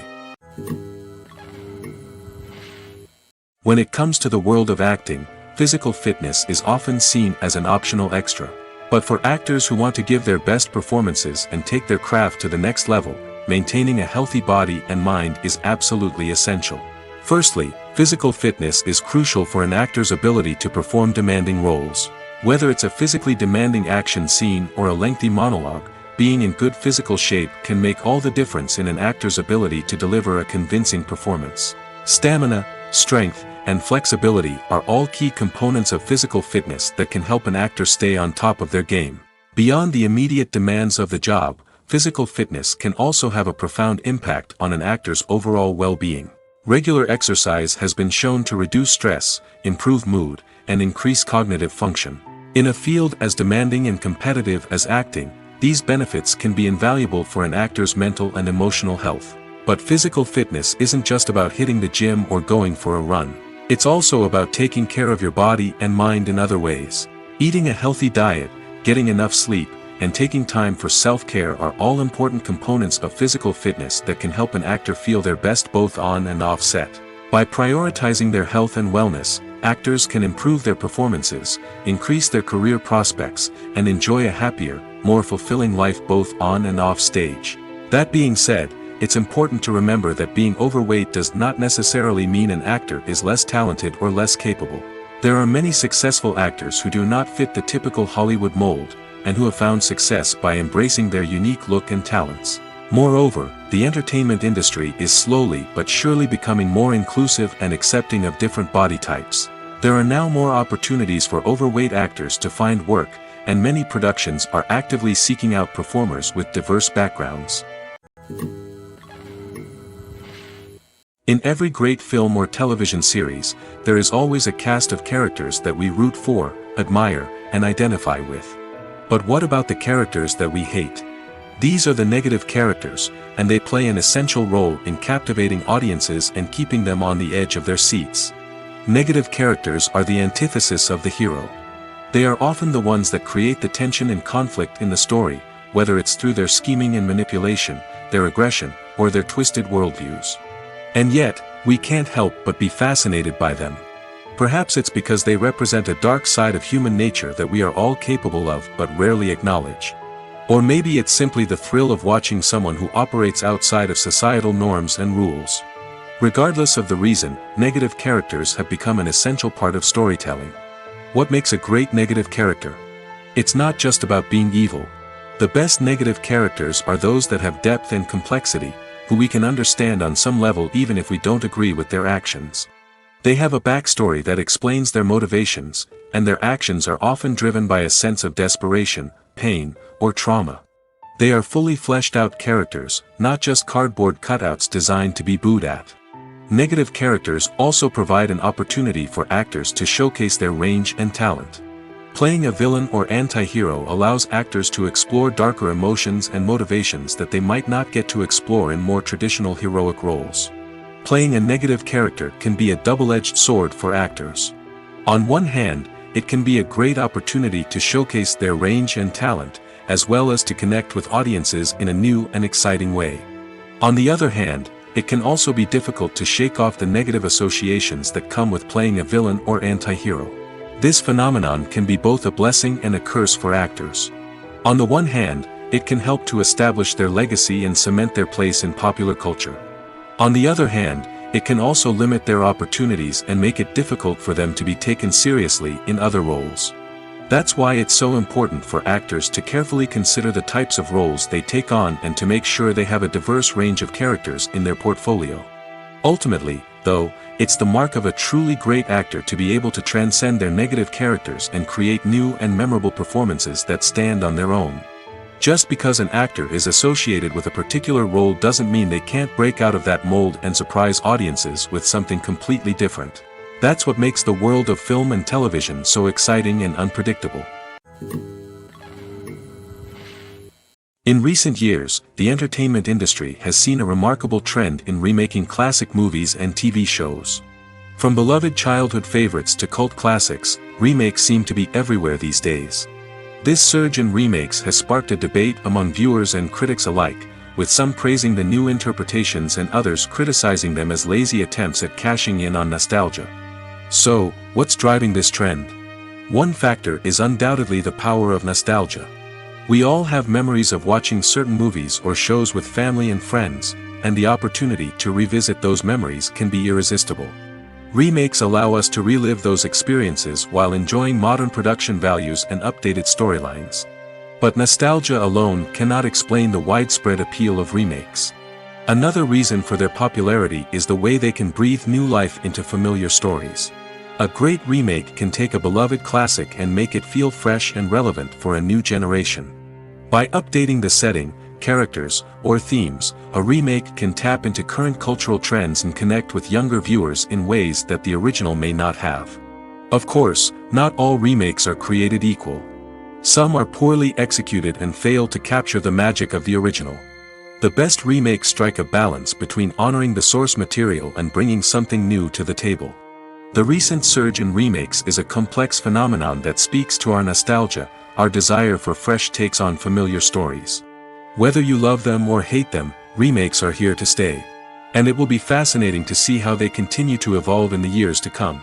When it comes to the world of acting, physical fitness is often seen as an optional extra. But for actors who want to give their best performances and take their craft to the next level, maintaining a healthy body and mind is absolutely essential. Firstly, physical fitness is crucial for an actor's ability to perform demanding roles. Whether it's a physically demanding action scene or a lengthy monologue, being in good physical shape can make all the difference in an actor's ability to deliver a convincing performance. Stamina, strength, and flexibility are all key components of physical fitness that can help an actor stay on top of their game. Beyond the immediate demands of the job, physical fitness can also have a profound impact on an actor's overall well-being. Regular exercise has been shown to reduce stress, improve mood, and increase cognitive function. In a field as demanding and competitive as acting, these benefits can be invaluable for an actor's mental and emotional health. But physical fitness isn't just about hitting the gym or going for a run. It's also about taking care of your body and mind in other ways. Eating a healthy diet, getting enough sleep, and taking time for self-care are all important components of physical fitness that can help an actor feel their best both on and off set. By prioritizing their health and wellness, actors can improve their performances, increase their career prospects, and enjoy a happier, more fulfilling life both on and off stage. That being said, it's important to remember that being overweight does not necessarily mean an actor is less talented or less capable. There are many successful actors who do not fit the typical Hollywood mold, and who have found success by embracing their unique look and talents. Moreover, the entertainment industry is slowly but surely becoming more inclusive and accepting of different body types. There are now more opportunities for overweight actors to find work, and many productions are actively seeking out performers with diverse backgrounds. In every great film or television series, there is always a cast of characters that we root for, admire, and identify with. But what about the characters that we hate? These are the negative characters, and they play an essential role in captivating audiences and keeping them on the edge of their seats. Negative characters are the antithesis of the hero. They are often the ones that create the tension and conflict in the story, whether it's through their scheming and manipulation, their aggression, or their twisted worldviews. And yet, we can't help but be fascinated by them. Perhaps it's because they represent a dark side of human nature that we are all capable of but rarely acknowledge. Or maybe it's simply the thrill of watching someone who operates outside of societal norms and rules. Regardless of the reason, negative characters have become an essential part of storytelling. What makes a great negative character? It's not just about being evil. The best negative characters are those that have depth and complexity, who we can understand on some level even if we don't agree with their actions. They have a backstory that explains their motivations, and their actions are often driven by a sense of desperation, pain, or trauma. They are fully fleshed out characters, not just cardboard cutouts designed to be booed at. Negative characters also provide an opportunity for actors to showcase their range and talent. Playing a villain or anti-hero allows actors to explore darker emotions and motivations that they might not get to explore in more traditional heroic roles. Playing a negative character can be a double-edged sword for actors. On one hand, it can be a great opportunity to showcase their range and talent, as well as to connect with audiences in a new and exciting way. On the other hand, it can also be difficult to shake off the negative associations that come with playing a villain or anti-hero. This phenomenon can be both a blessing and a curse for actors. On the one hand, it can help to establish their legacy and cement their place in popular culture. On the other hand, it can also limit their opportunities and make it difficult for them to be taken seriously in other roles. That's why it's so important for actors to carefully consider the types of roles they take on and to make sure they have a diverse range of characters in their portfolio. Ultimately, though, it's the mark of a truly great actor to be able to transcend their negative characters and create new and memorable performances that stand on their own. Just because an actor is associated with a particular role doesn't mean they can't break out of that mold and surprise audiences with something completely different. That's what makes the world of film and television so exciting and unpredictable. In recent years, the entertainment industry has seen a remarkable trend in remaking classic movies and TV shows. From beloved childhood favorites to cult classics, remakes seem to be everywhere these days. This surge in remakes has sparked a debate among viewers and critics alike, with some praising the new interpretations and others criticizing them as lazy attempts at cashing in on nostalgia. So, what's driving this trend? One factor is undoubtedly the power of nostalgia. We all have memories of watching certain movies or shows with family and friends, and the opportunity to revisit those memories can be irresistible. Remakes allow us to relive those experiences while enjoying modern production values and updated storylines. But nostalgia alone cannot explain the widespread appeal of remakes. Another reason for their popularity is the way they can breathe new life into familiar stories. A great remake can take a beloved classic and make it feel fresh and relevant for a new generation. By updating the setting, characters, or themes, a remake can tap into current cultural trends and connect with younger viewers in ways that the original may not have. Of course, not all remakes are created equal. Some are poorly executed and fail to capture the magic of the original. The best remakes strike a balance between honoring the source material and bringing something new to the table. The recent surge in remakes is a complex phenomenon that speaks to our nostalgia, our desire for fresh takes on familiar stories. Whether you love them or hate them, remakes are here to stay. And it will be fascinating to see how they continue to evolve in the years to come.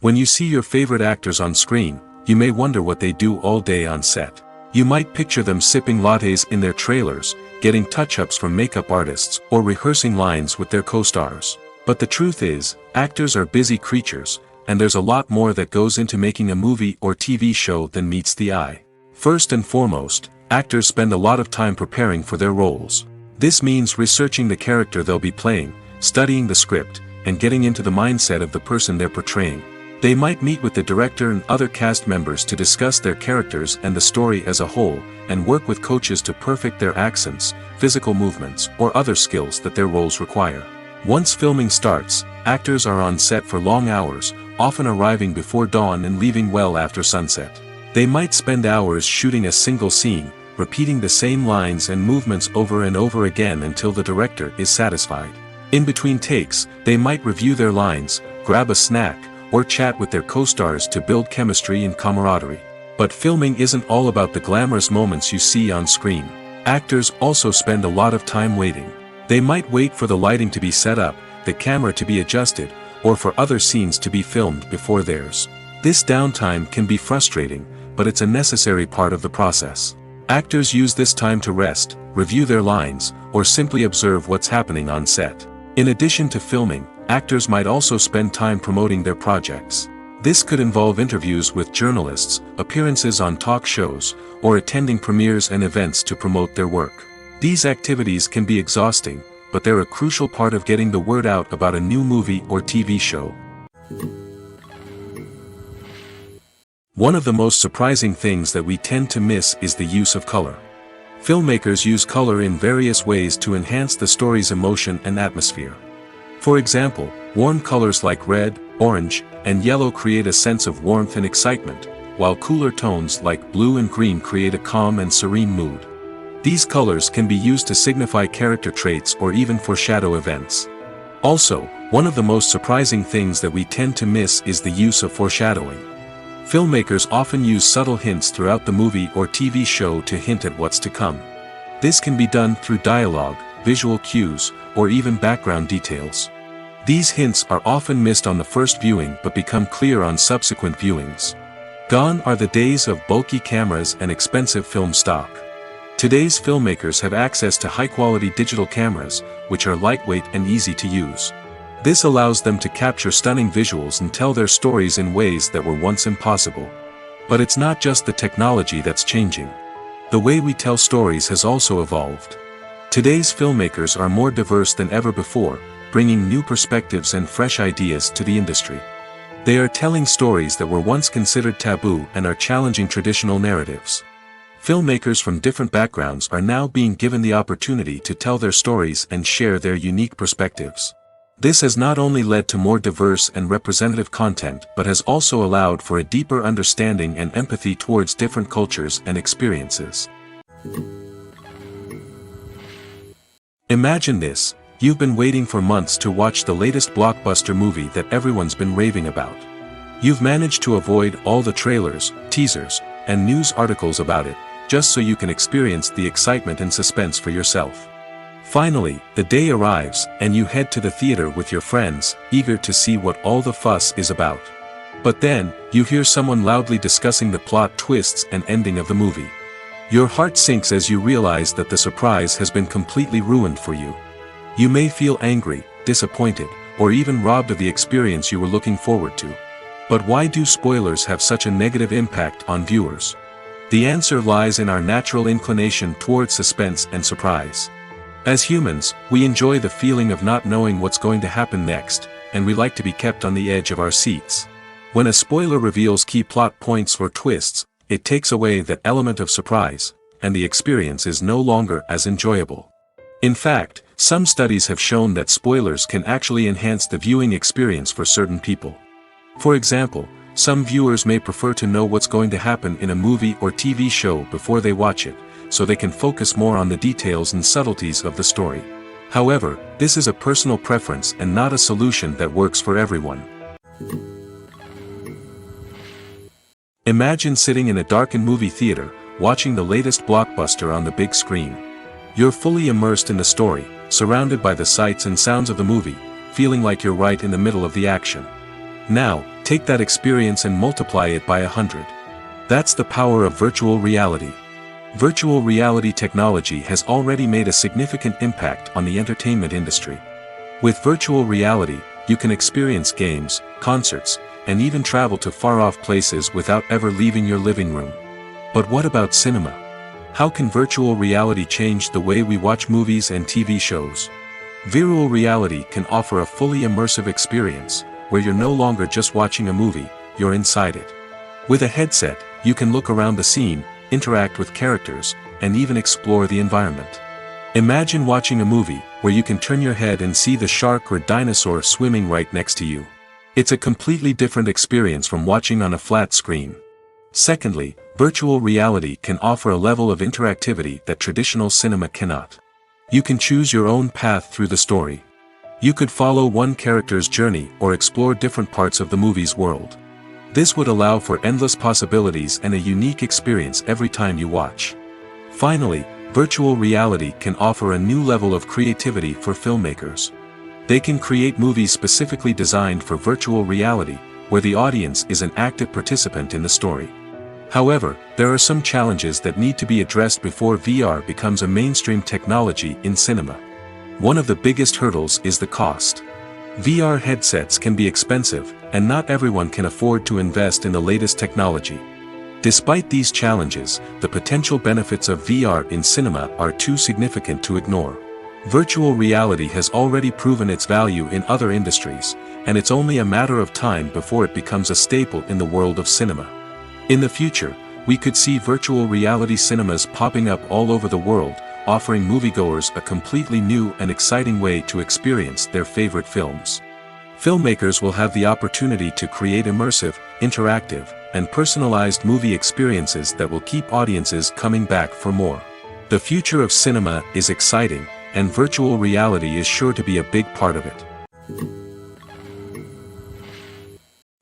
When you see your favorite actors on screen, you may wonder what they do all day on set. You might picture them sipping lattes in their trailers, getting touch-ups from makeup artists, or rehearsing lines with their co-stars. But the truth is, actors are busy creatures, and there's a lot more that goes into making a movie or TV show than meets the eye. First and foremost, actors spend a lot of time preparing for their roles. This means researching the character they'll be playing, studying the script, and getting into the mindset of the person they're portraying. They might meet with the director and other cast members to discuss their characters and the story as a whole, and work with coaches to perfect their accents, physical movements, or other skills that their roles require. Once filming starts, actors are on set for long hours, often arriving before dawn and leaving well after sunset. They might spend hours shooting a single scene, repeating the same lines and movements over and over again until the director is satisfied. In between takes, they might review their lines, grab a snack, or chat with their co-stars to build chemistry and camaraderie. But filming isn't all about the glamorous moments you see on screen. Actors also spend a lot of time waiting. They might wait for the lighting to be set up, the camera to be adjusted, or for other scenes to be filmed before theirs. This downtime can be frustrating, but it's a necessary part of the process. Actors use this time to rest, review their lines, or simply observe what's happening on set. In addition to filming, actors might also spend time promoting their projects. This could involve interviews with journalists, appearances on talk shows, or attending premieres and events to promote their work. These activities can be exhausting, but they're a crucial part of getting the word out about a new movie or TV show. One of the most surprising things that we tend to miss is the use of color. Filmmakers use color in various ways to enhance the story's emotion and atmosphere. For example, warm colors like red, orange, and yellow create a sense of warmth and excitement, while cooler tones like blue and green create a calm and serene mood. These colors can be used to signify character traits or even foreshadow events. Also, one of the most surprising things that we tend to miss is the use of foreshadowing. Filmmakers often use subtle hints throughout the movie or TV show to hint at what's to come. This can be done through dialogue, visual cues, or even background details. These hints are often missed on the first viewing but become clear on subsequent viewings. Gone are the days of bulky cameras and expensive film stock. Today's filmmakers have access to high-quality digital cameras, which are lightweight and easy to use. This allows them to capture stunning visuals and tell their stories in ways that were once impossible. But it's not just the technology that's changing. The way we tell stories has also evolved. Today's filmmakers are more diverse than ever before, bringing new perspectives and fresh ideas to the industry. They are telling stories that were once considered taboo and are challenging traditional narratives. Filmmakers from different backgrounds are now being given the opportunity to tell their stories and share their unique perspectives. This has not only led to more diverse and representative content but has also allowed for a deeper understanding and empathy towards different cultures and experiences. Imagine this: you've been waiting for months to watch the latest blockbuster movie that everyone's been raving about. You've managed to avoid all the trailers, teasers, and news articles about it, just so you can experience the excitement and suspense for yourself. Finally, the day arrives, and you head to the theater with your friends, eager to see what all the fuss is about. But then, you hear someone loudly discussing the plot twists and ending of the movie. Your heart sinks as you realize that the surprise has been completely ruined for you. You may feel angry, disappointed, or even robbed of the experience you were looking forward to. But why do spoilers have such a negative impact on viewers? The answer lies in our natural inclination toward suspense and surprise. As humans, we enjoy the feeling of not knowing what's going to happen next, and we like to be kept on the edge of our seats. When a spoiler reveals key plot points or twists, it takes away that element of surprise, and the experience is no longer as enjoyable. In fact, some studies have shown that spoilers can actually enhance the viewing experience for certain people. For example, some viewers may prefer to know what's going to happen in a movie or TV show before they watch it, so they can focus more on the details and subtleties of the story. However, this is a personal preference and not a solution that works for everyone. Imagine sitting in a darkened movie theater, watching the latest blockbuster on the big screen. You're fully immersed in the story, surrounded by the sights and sounds of the movie, feeling like you're right in the middle of the action. Now, take that experience and multiply it by 100. That's the power of virtual reality. Virtual reality technology has already made a significant impact on the entertainment industry. With virtual reality, you can experience games, concerts, and even travel to far-off places without ever leaving your living room. But what about cinema? How can virtual reality change the way we watch movies and TV shows? Virtual reality can offer a fully immersive experience, where you're no longer just watching a movie, you're inside it. With a headset, you can look around the scene, interact with characters, and even explore the environment. Imagine watching a movie where you can turn your head and see the shark or dinosaur swimming right next to you. It's a completely different experience from watching on a flat screen. Secondly, virtual reality can offer a level of interactivity that traditional cinema cannot. You can choose your own path through the story. You could follow one character's journey or explore different parts of the movie's world. This would allow for endless possibilities and a unique experience every time you watch. Finally, virtual reality can offer a new level of creativity for filmmakers. They can create movies specifically designed for virtual reality, where the audience is an active participant in the story. However, there are some challenges that need to be addressed before VR becomes a mainstream technology in cinema. One of the biggest hurdles is the cost. VR headsets can be expensive, and not everyone can afford to invest in the latest technology. Despite these challenges, the potential benefits of VR in cinema are too significant to ignore. Virtual reality has already proven its value in other industries, and it's only a matter of time before it becomes a staple in the world of cinema. In the future, we could see virtual reality cinemas popping up all over the world, offering moviegoers a completely new and exciting way to experience their favorite films. Filmmakers will have the opportunity to create immersive, interactive, and personalized movie experiences that will keep audiences coming back for more. The future of cinema is exciting, and virtual reality is sure to be a big part of it.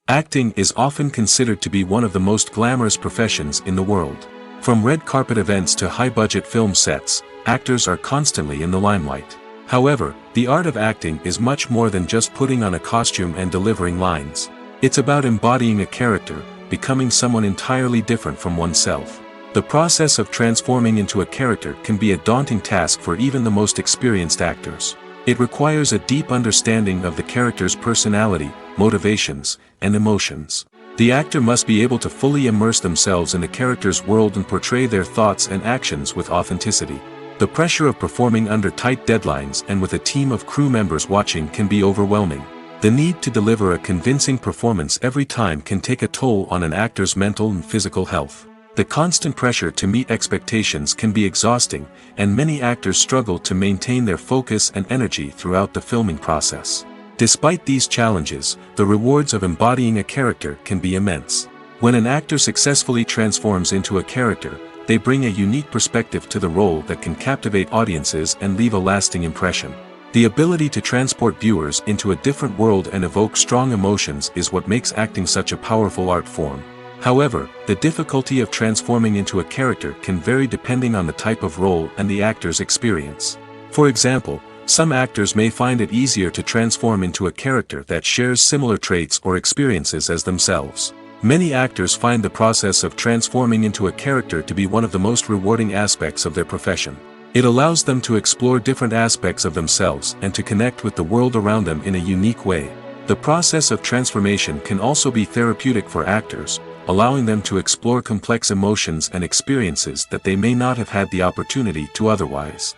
Acting is often considered to be one of the most glamorous professions in the world. From red carpet events to high-budget film sets, actors are constantly in the limelight. However, the art of acting is much more than just putting on a costume and delivering lines. It's about embodying a character, becoming someone entirely different from oneself. The process of transforming into a character can be a daunting task for even the most experienced actors. It requires a deep understanding of the character's personality, motivations, and emotions. The actor must be able to fully immerse themselves in the character's world and portray their thoughts and actions with authenticity. The pressure of performing under tight deadlines and with a team of crew members watching can be overwhelming. The need to deliver a convincing performance every time can take a toll on an actor's mental and physical health. The constant pressure to meet expectations can be exhausting, and many actors struggle to maintain their focus and energy throughout the filming process. Despite these challenges, the rewards of embodying a character can be immense. When an actor successfully transforms into a character, they bring a unique perspective to the role that can captivate audiences and leave a lasting impression. The ability to transport viewers into a different world and evoke strong emotions is what makes acting such a powerful art form. However, the difficulty of transforming into a character can vary depending on the type of role and the actor's experience. For example, some actors may find it easier to transform into a character that shares similar traits or experiences as themselves. Many actors find the process of transforming into a character to be one of the most rewarding aspects of their profession. It allows them to explore different aspects of themselves and to connect with the world around them in a unique way. The process of transformation can also be therapeutic for actors, allowing them to explore complex emotions and experiences that they may not have had the opportunity to otherwise.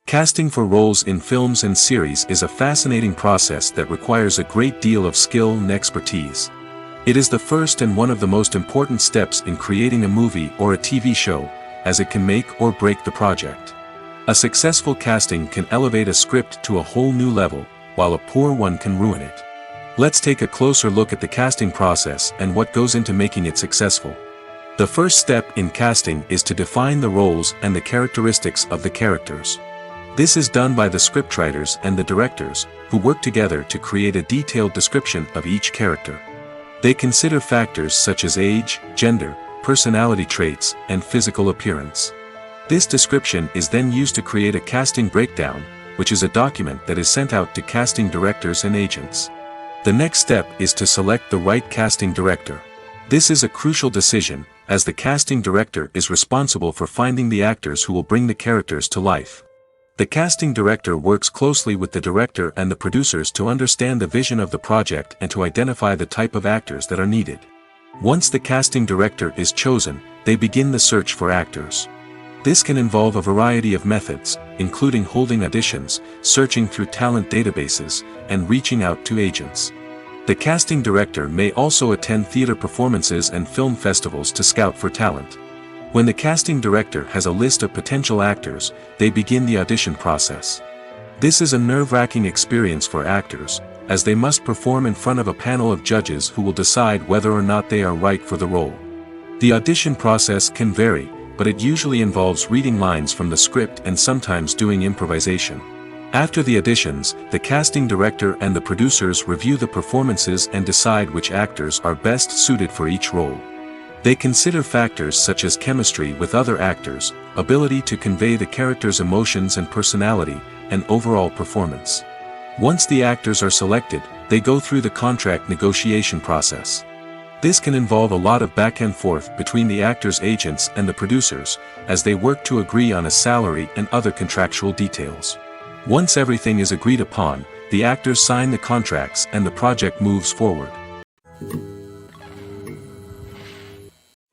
Casting for roles in films and series is a fascinating process that requires a great deal of skill and expertise. It is the first and one of the most important steps in creating a movie or a TV show, as it can make or break the project. A successful casting can elevate a script to a whole new level, while a poor one can ruin it. Let's take a closer look at the casting process and what goes into making it successful. The first step in casting is to define the roles and the characteristics of the characters. This is done by the scriptwriters and the directors, who work together to create a detailed description of each character. They consider factors such as age, gender, personality traits, and physical appearance. This description is then used to create a casting breakdown, which is a document that is sent out to casting directors and agents. The next step is to select the right casting director. This is a crucial decision, as the casting director is responsible for finding the actors who will bring the characters to life. The casting director works closely with the director and the producers to understand the vision of the project and to identify the type of actors that are needed. Once the casting director is chosen, they begin the search for actors. This can involve a variety of methods, including holding auditions, searching through talent databases, and reaching out to agents. The casting director may also attend theater performances and film festivals to scout for talent. When the casting director has a list of potential actors, they begin the audition process. This is a nerve-wracking experience for actors, as they must perform in front of a panel of judges who will decide whether or not they are right for the role. The audition process can vary, but it usually involves reading lines from the script and sometimes doing improvisation. After the auditions, the casting director and the producers review the performances and decide which actors are best suited for each role. They consider factors such as chemistry with other actors, ability to convey the character's emotions and personality, and overall performance. Once the actors are selected, they go through the contract negotiation process. This can involve a lot of back and forth between the actors' agents and the producers, as they work to agree on a salary and other contractual details. Once everything is agreed upon, the actors sign the contracts and the project moves forward.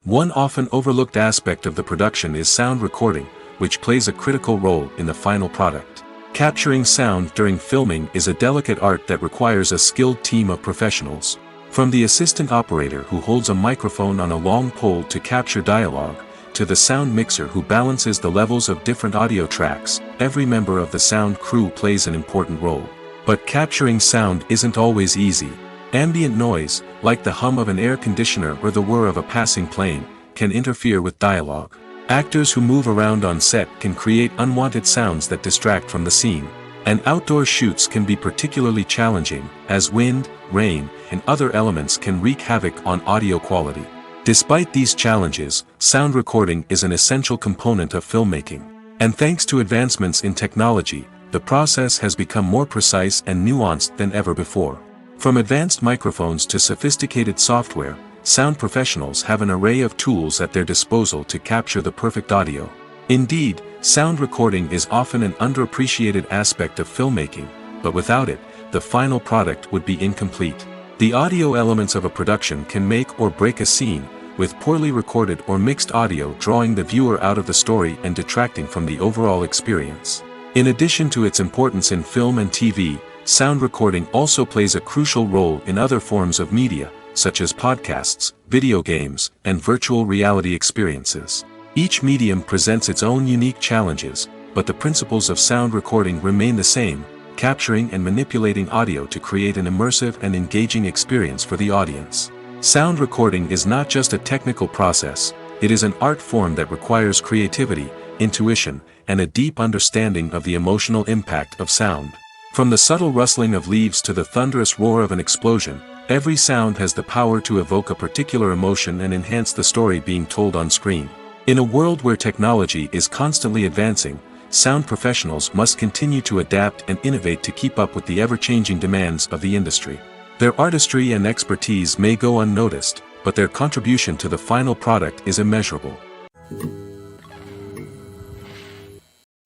One often overlooked aspect of the production is sound recording, which plays a critical role in the final product. Capturing sound during filming is a delicate art that requires a skilled team of professionals. From the assistant operator who holds a microphone on a long pole to capture dialogue, to the sound mixer who balances the levels of different audio tracks, every member of the sound crew plays an important role. But capturing sound isn't always easy. Ambient noise, like the hum of an air conditioner or the whir of a passing plane, can interfere with dialogue. Actors who move around on set can create unwanted sounds that distract from the scene. And outdoor shoots can be particularly challenging, as wind, rain, and other elements can wreak havoc on audio quality. Despite these challenges, sound recording is an essential component of filmmaking. And thanks to advancements in technology, the process has become more precise and nuanced than ever before. From advanced microphones to sophisticated software, sound professionals have an array of tools at their disposal to capture the perfect audio. Indeed, sound recording is often an underappreciated aspect of filmmaking, but without it, the final product would be incomplete. The audio elements of a production can make or break a scene, with poorly recorded or mixed audio drawing the viewer out of the story and detracting from the overall experience. In addition to its importance in film and TV, sound recording also plays a crucial role in other forms of media, such as podcasts, video games, and virtual reality experiences. Each medium presents its own unique challenges, but the principles of sound recording remain the same, capturing and manipulating audio to create an immersive and engaging experience for the audience. Sound recording is not just a technical process, it is an art form that requires creativity, intuition, and a deep understanding of the emotional impact of sound. From the subtle rustling of leaves to the thunderous roar of an explosion, every sound has the power to evoke a particular emotion and enhance the story being told on screen. In a world where technology is constantly advancing, sound professionals must continue to adapt and innovate to keep up with the ever-changing demands of the industry. Their artistry and expertise may go unnoticed, but their contribution to the final product is immeasurable.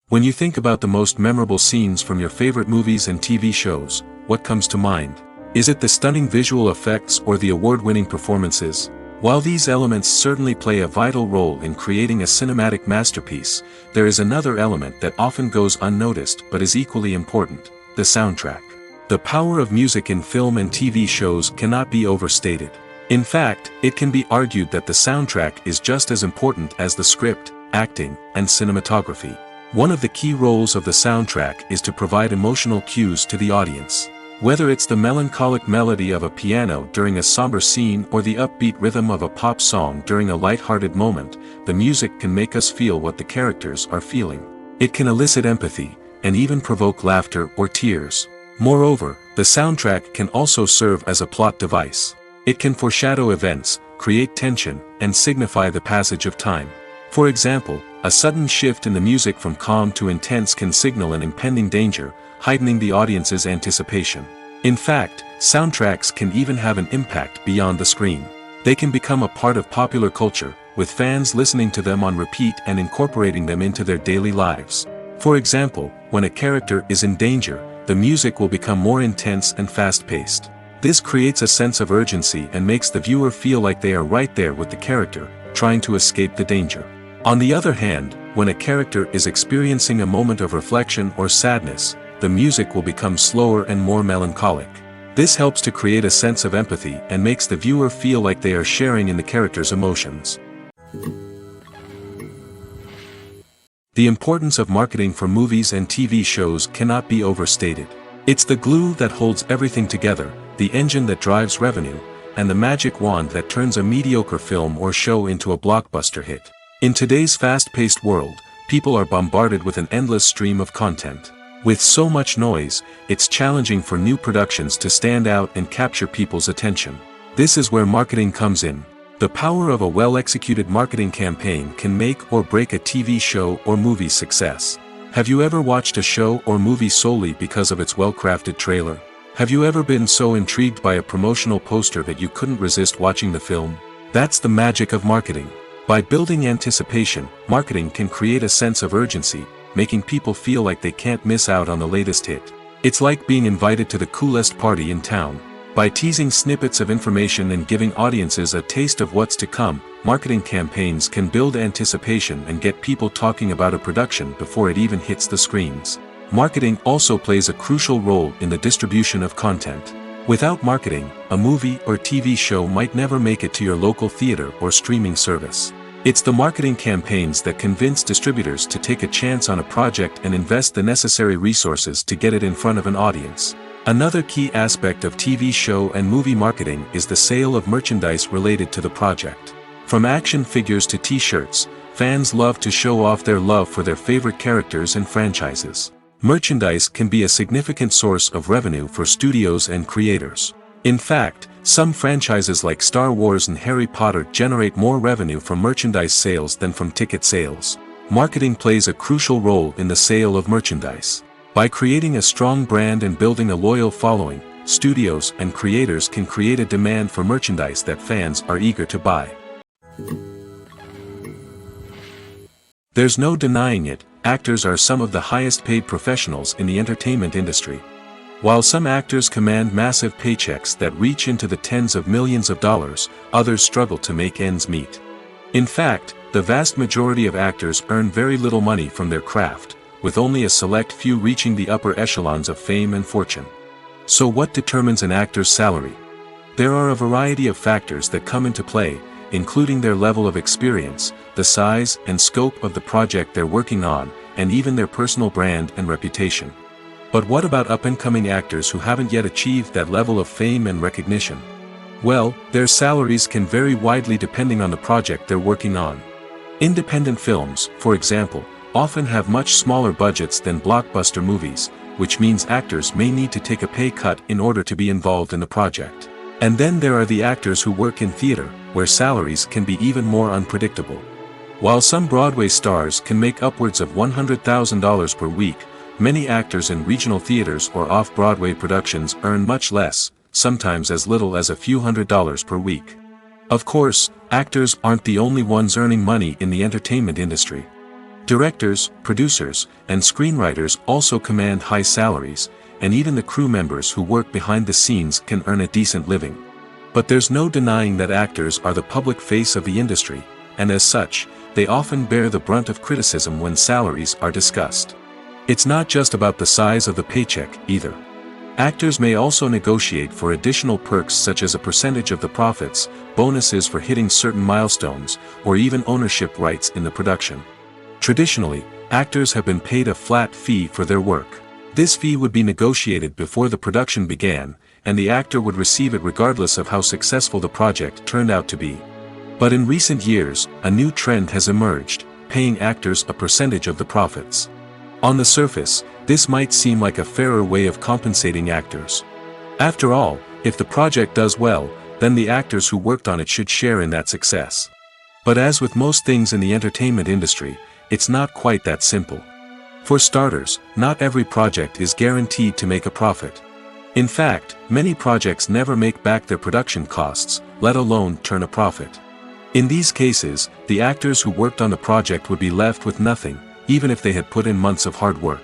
When you think about the most memorable scenes from your favorite movies and TV shows, what comes to mind? Is it the stunning visual effects or the award-winning performances? While these elements certainly play a vital role in creating a cinematic masterpiece, there is another element that often goes unnoticed but is equally important: the soundtrack. The power of music in film and TV shows cannot be overstated. In fact, it can be argued that the soundtrack is just as important as the script, acting, and cinematography. One of the key roles of the soundtrack is to provide emotional cues to the audience. Whether it's the melancholic melody of a piano during a somber scene or the upbeat rhythm of a pop song during a light-hearted moment, the music can make us feel what the characters are feeling. It can elicit empathy, and even provoke laughter or tears. Moreover, the soundtrack can also serve as a plot device. It can foreshadow events, create tension, and signify the passage of time. For example, a sudden shift in the music from calm to intense can signal an impending danger, heightening the audience's anticipation. In fact, soundtracks can even have an impact beyond the screen. They can become a part of popular culture, with fans listening to them on repeat and incorporating them into their daily lives. For example, when a character is in danger, the music will become more intense and fast-paced. This creates a sense of urgency and makes the viewer feel like they are right there with the character, trying to escape the danger. On the other hand, when a character is experiencing a moment of reflection or sadness, the music will become slower and more melancholic. This helps to create a sense of empathy and makes the viewer feel like they are sharing in the character's emotions. The importance of marketing for movies and TV shows cannot be overstated. It's the glue that holds everything together, the engine that drives revenue, and the magic wand that turns a mediocre film or show into a blockbuster hit. In today's fast-paced world, people are bombarded with an endless stream of content. With so much noise, it's challenging for new productions to stand out and capture people's attention. This is where marketing comes in. The power of a well-executed marketing campaign can make or break a TV show or movie's success. Have you ever watched a show or movie solely because of its well-crafted trailer? Have you ever been so intrigued by a promotional poster that you couldn't resist watching the film? That's the magic of marketing. By building anticipation, marketing can create a sense of urgency, making people feel like they can't miss out on the latest hit. It's like being invited to the coolest party in town. By teasing snippets of information and giving audiences a taste of what's to come, marketing campaigns can build anticipation and get people talking about a production before it even hits the screens. Marketing also plays a crucial role in the distribution of content. Without marketing, a movie or TV show might never make it to your local theater or streaming service. It's the marketing campaigns that convince distributors to take a chance on a project and invest the necessary resources to get it in front of an audience. Another key aspect of TV show and movie marketing is the sale of merchandise related to the project. From action figures to t-shirts, fans love to show off their love for their favorite characters and franchises. Merchandise can be a significant source of revenue for studios and creators. In fact, some franchises like Star Wars and Harry Potter generate more revenue from merchandise sales than from ticket sales. Marketing plays a crucial role in the sale of merchandise. By creating a strong brand and building a loyal following, studios and creators can create a demand for merchandise that fans are eager to buy. There's no denying it, actors are some of the highest paid professionals in the entertainment industry. While some actors command massive paychecks that reach into the tens of millions of dollars, others struggle to make ends meet. In fact, the vast majority of actors earn very little money from their craft, with only a select few reaching the upper echelons of fame and fortune. So what determines an actor's salary? There are a variety of factors that come into play, including their level of experience, the size and scope of the project they're working on, and even their personal brand and reputation. But what about up-and-coming actors who haven't yet achieved that level of fame and recognition? Well, their salaries can vary widely depending on the project they're working on. Independent films, for example, often have much smaller budgets than blockbuster movies, which means actors may need to take a pay cut in order to be involved in the project. And then there are the actors who work in theater, where salaries can be even more unpredictable. While some Broadway stars can make upwards of $100,000 per week, many actors in regional theaters or off-Broadway productions earn much less, sometimes as little as a few $100s per week. Of course, actors aren't the only ones earning money in the entertainment industry. Directors, producers, and screenwriters also command high salaries, and even the crew members who work behind the scenes can earn a decent living. But there's no denying that actors are the public face of the industry, and as such, they often bear the brunt of criticism when salaries are discussed. It's not just about the size of the paycheck, either. Actors may also negotiate for additional perks such as a percentage of the profits, bonuses for hitting certain milestones, or even ownership rights in the production. Traditionally, actors have been paid a flat fee for their work. This fee would be negotiated before the production began, and the actor would receive it regardless of how successful the project turned out to be. But in recent years, a new trend has emerged, paying actors a percentage of the profits. On the surface, this might seem like a fairer way of compensating actors. After all, if the project does well, then the actors who worked on it should share in that success. But as with most things in the entertainment industry, it's not quite that simple. For starters, not every project is guaranteed to make a profit. In fact, many projects never make back their production costs, let alone turn a profit. In these cases, the actors who worked on the project would be left with nothing, even if they had put in months of hard work.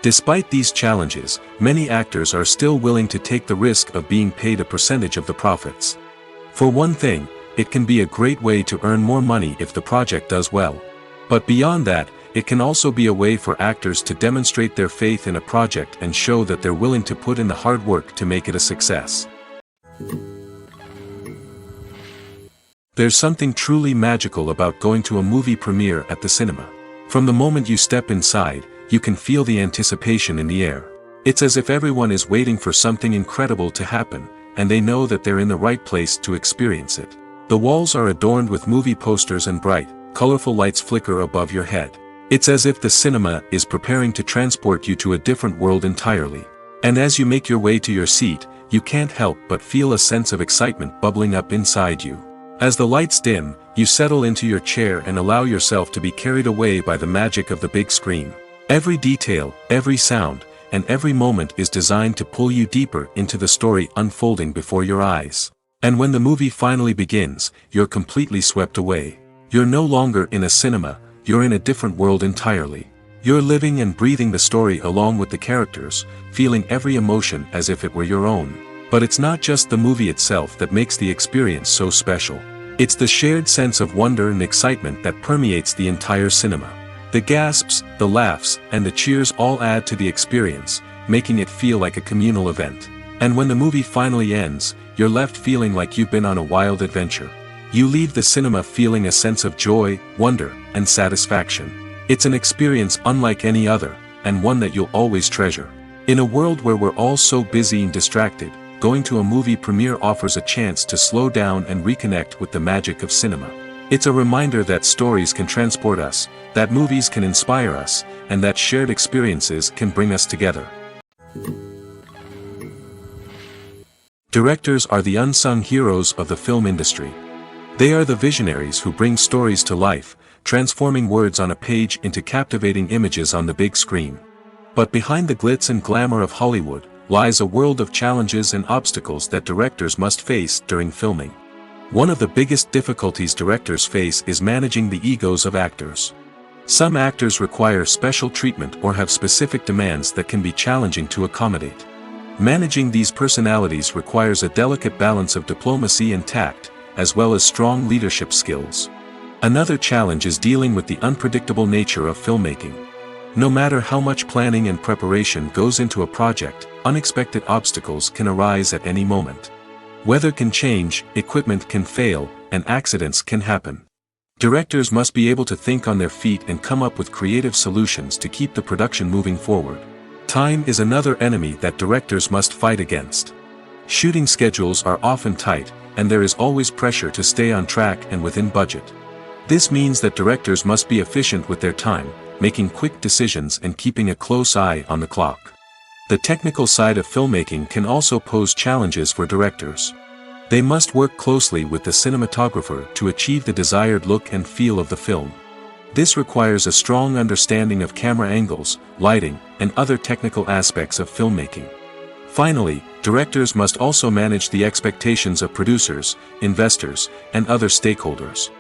Despite these challenges, many actors are still willing to take the risk of being paid a percentage of the profits. For one thing, it can be a great way to earn more money if the project does well. But beyond that, it can also be a way for actors to demonstrate their faith in a project and show that they're willing to put in the hard work to make it a success. There's something truly magical about going to a movie premiere at the cinema. From the moment you step inside, you can feel the anticipation in the air. It's as if everyone is waiting for something incredible to happen, and they know that they're in the right place to experience it. The walls are adorned with movie posters and bright, colorful lights flicker above your head. It's as if the cinema is preparing to transport you to a different world entirely. And as you make your way to your seat, you can't help but feel a sense of excitement bubbling up inside you. As the lights dim, you settle into your chair and allow yourself to be carried away by the magic of the big screen. Every detail, every sound, and every moment is designed to pull you deeper into the story unfolding before your eyes. And when the movie finally begins, you're completely swept away. You're no longer in a cinema, you're in a different world entirely. You're living and breathing the story along with the characters, feeling every emotion as if it were your own. But it's not just the movie itself that makes the experience so special. It's the shared sense of wonder and excitement that permeates the entire cinema. The gasps, the laughs, and the cheers all add to the experience, making it feel like a communal event. And when the movie finally ends, you're left feeling like you've been on a wild adventure. You leave the cinema feeling a sense of joy, wonder, and satisfaction. It's an experience unlike any other, and one that you'll always treasure. In a world where we're all so busy and distracted, going to a movie premiere offers a chance to slow down and reconnect with the magic of cinema. It's a reminder that stories can transport us, that movies can inspire us, and that shared experiences can bring us together. Directors are the unsung heroes of the film industry. They are the visionaries who bring stories to life, transforming words on a page into captivating images on the big screen. But behind the glitz and glamour of Hollywood lies a world of challenges and obstacles that directors must face during filming. One of the biggest difficulties directors face is managing the egos of actors. Some actors require special treatment or have specific demands that can be challenging to accommodate. Managing these personalities requires a delicate balance of diplomacy and tact, as well as strong leadership skills. Another challenge is dealing with the unpredictable nature of filmmaking. No matter how much planning and preparation goes into a project, unexpected obstacles can arise at any moment. Weather can change, equipment can fail, and accidents can happen. Directors must be able to think on their feet and come up with creative solutions to keep the production moving forward. Time is another enemy that directors must fight against. Shooting schedules are often tight, and there is always pressure to stay on track and within budget. This means that directors must be efficient with their time, making quick decisions and keeping a close eye on the clock. The technical side of filmmaking can also pose challenges for directors. They must work closely with the cinematographer to achieve the desired look and feel of the film. This requires a strong understanding of camera angles, lighting, and other technical aspects of filmmaking. Finally, directors must also manage the expectations of producers, investors, and other stakeholders.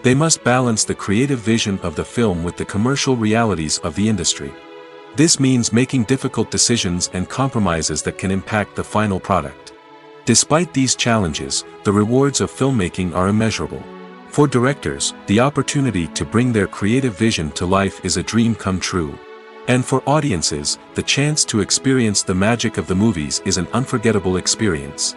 They must balance the creative vision of the film with the commercial realities of the industry. This means making difficult decisions and compromises that can impact the final product. Despite these challenges, the rewards of filmmaking are immeasurable. For directors, the opportunity to bring their creative vision to life is a dream come true. And for audiences, the chance to experience the magic of the movies is an unforgettable experience.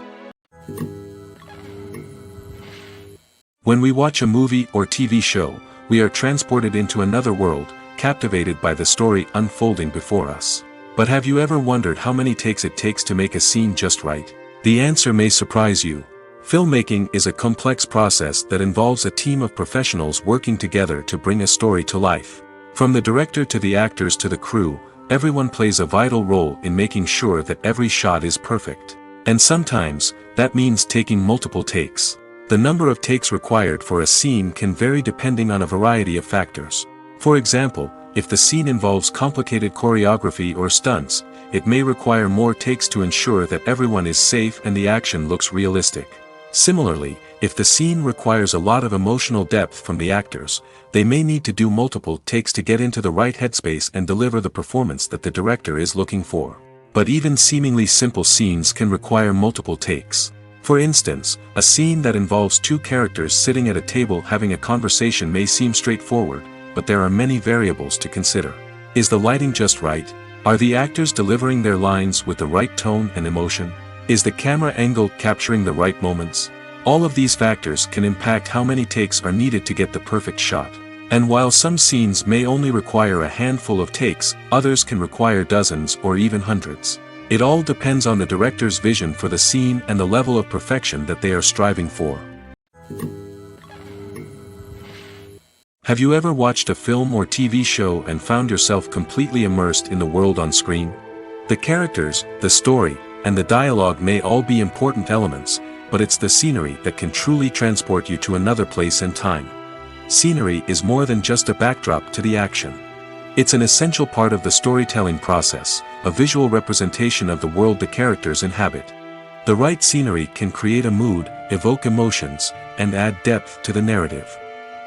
When we watch a movie or TV show, we are transported into another world, captivated by the story unfolding before us. But have you ever wondered how many takes it takes to make a scene just right? The answer may surprise you. Filmmaking is a complex process that involves a team of professionals working together to bring a story to life. From the director to the actors to the crew, everyone plays a vital role in making sure that every shot is perfect. And sometimes, that means taking multiple takes. The number of takes required for a scene can vary depending on a variety of factors. For example, if the scene involves complicated choreography or stunts, it may require more takes to ensure that everyone is safe and the action looks realistic. Similarly, if the scene requires a lot of emotional depth from the actors, they may need to do multiple takes to get into the right headspace and deliver the performance that the director is looking for. But even seemingly simple scenes can require multiple takes. For instance, a scene that involves two characters sitting at a table having a conversation may seem straightforward, but there are many variables to consider. Is the lighting just right? Are the actors delivering their lines with the right tone and emotion? Is the camera angle capturing the right moments? All of these factors can impact how many takes are needed to get the perfect shot. And while some scenes may only require a handful of takes, others can require dozens or even hundreds. It all depends on the director's vision for the scene and the level of perfection that they are striving for. Have you ever watched a film or TV show and found yourself completely immersed in the world on screen? The characters, the story, and the dialogue may all be important elements, but it's the scenery that can truly transport you to another place and time. Scenery is more than just a backdrop to the action. It's an essential part of the storytelling process, a visual representation of the world the characters inhabit. The right scenery can create a mood, evoke emotions, and add depth to the narrative.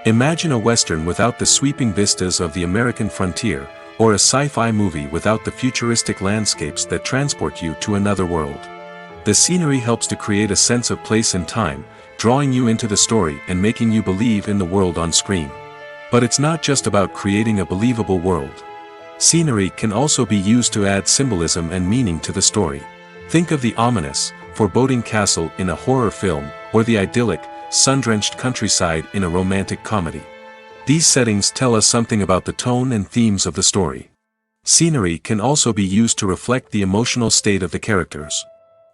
Imagine a Western without the sweeping vistas of the American frontier, or a sci-fi movie without the futuristic landscapes that transport you to another world. The scenery helps to create a sense of place and time, drawing you into the story and making you believe in the world on screen. But it's not just about creating a believable world. Scenery can also be used to add symbolism and meaning to the story. Think of the ominous, foreboding castle in a horror film, or the idyllic, sun-drenched countryside in a romantic comedy. These settings tell us something about the tone and themes of the story. Scenery can also be used to reflect the emotional state of the characters.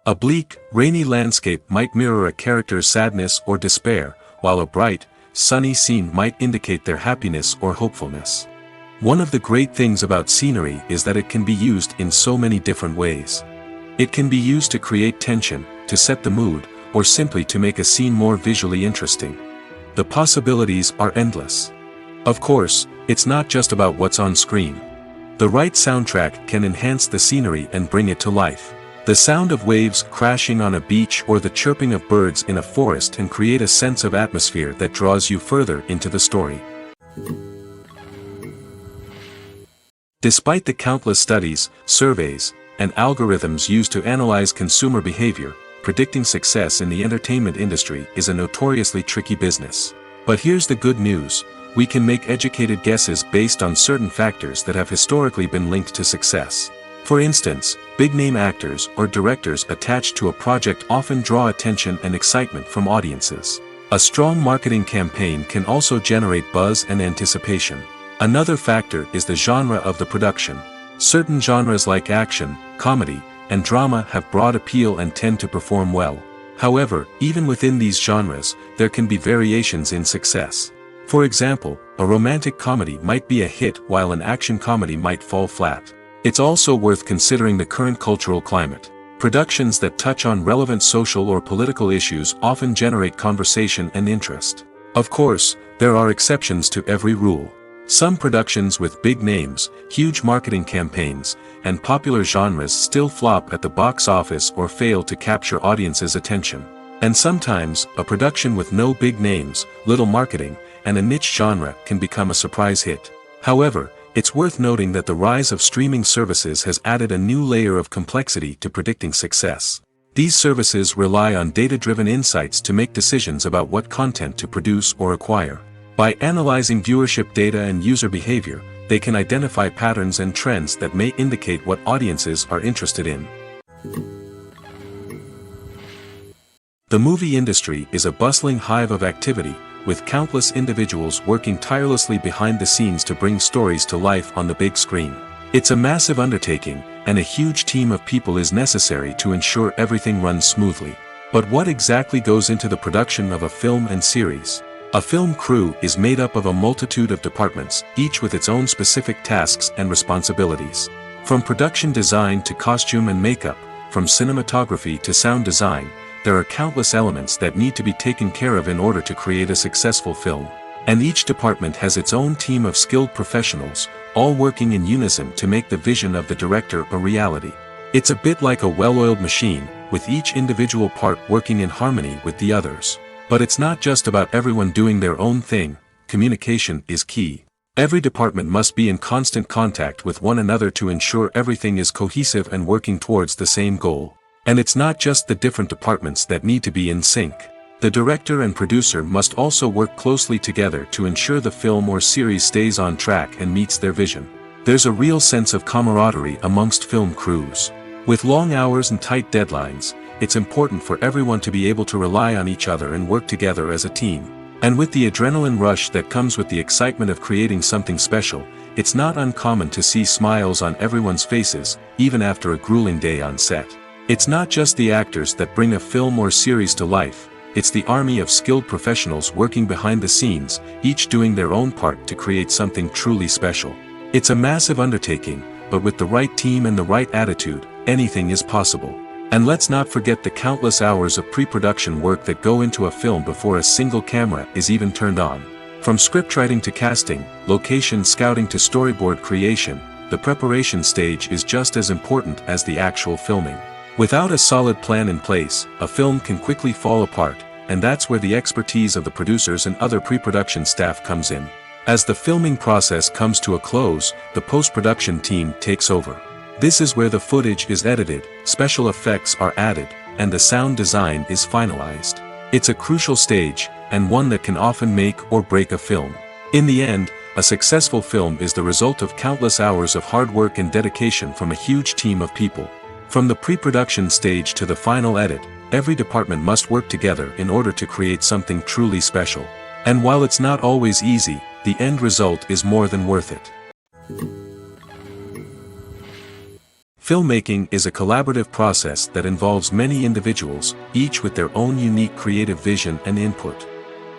A bleak, rainy landscape might mirror a character's sadness or despair, while a bright, sunny scene might indicate their happiness or hopefulness. One of the great things about scenery is that it can be used in so many different ways. It can be used to create tension, to set the mood, or simply to make a scene more visually interesting. The possibilities are endless. Of course, it's not just about what's on screen. The right soundtrack can enhance the scenery and bring it to life. The sound of waves crashing on a beach or the chirping of birds in a forest can create a sense of atmosphere that draws you further into the story. Despite the countless studies, surveys, and algorithms used to analyze consumer behavior, predicting success in the entertainment industry is a notoriously tricky business. But here's the good news: we can make educated guesses based on certain factors that have historically been linked to success. For instance, big-name actors or directors attached to a project often draw attention and excitement from audiences. A strong marketing campaign can also generate buzz and anticipation. Another factor is the genre of the production. Certain genres like action, comedy, and drama have broad appeal and tend to perform well. However, even within these genres, there can be variations in success. For example, a romantic comedy might be a hit while an action comedy might fall flat. It's also worth considering the current cultural climate. Productions that touch on relevant social or political issues often generate conversation and interest. Of course, there are exceptions to every rule. Some productions with big names, huge marketing campaigns, and popular genres still flop at the box office or fail to capture audiences' attention. And sometimes, a production with no big names, little marketing, and a niche genre can become a surprise hit. However, it's worth noting that the rise of streaming services has added a new layer of complexity to predicting success. These services rely on data-driven insights to make decisions about what content to produce or acquire. By analyzing viewership data and user behavior, they can identify patterns and trends that may indicate what audiences are interested in. The movie industry is a bustling hive of activity, with countless individuals working tirelessly behind the scenes to bring stories to life on the big screen. It's a massive undertaking, and a huge team of people is necessary to ensure everything runs smoothly. But what exactly goes into the production of a film and series? A film crew is made up of a multitude of departments, each with its own specific tasks and responsibilities. From production design to costume and makeup, from cinematography to sound design, there are countless elements that need to be taken care of in order to create a successful film. And each department has its own team of skilled professionals, all working in unison to make the vision of the director a reality. It's a bit like a well-oiled machine, with each individual part working in harmony with the others. But it's not just about everyone doing their own thing. Communication is key. Every department must be in constant contact with one another to ensure everything is cohesive and working towards the same goal. And it's not just the different departments that need to be in sync. The director and producer must also work closely together to ensure the film or series stays on track and meets their vision. There's a real sense of camaraderie amongst film crews. With long hours and tight deadlines, it's important for everyone to be able to rely on each other and work together as a team. And with the adrenaline rush that comes with the excitement of creating something special, it's not uncommon to see smiles on everyone's faces, even after a grueling day on set. It's not just the actors that bring a film or series to life, it's the army of skilled professionals working behind the scenes, each doing their own part to create something truly special. It's a massive undertaking, but with the right team and the right attitude, anything is possible. And let's not forget the countless hours of pre-production work that go into a film before a single camera is even turned on. From scriptwriting to casting, location scouting to storyboard creation, the preparation stage is just as important as the actual filming. Without a solid plan in place, a film can quickly fall apart, and that's where the expertise of the producers and other pre-production staff comes in. As the filming process comes to a close, the post-production team takes over. This is where the footage is edited, special effects are added, and the sound design is finalized. It's a crucial stage, and one that can often make or break a film. In the end, a successful film is the result of countless hours of hard work and dedication from a huge team of people. From the pre-production stage to the final edit, every department must work together in order to create something truly special. And while it's not always easy, the end result is more than worth it. Filmmaking is a collaborative process that involves many individuals, each with their own unique creative vision and input.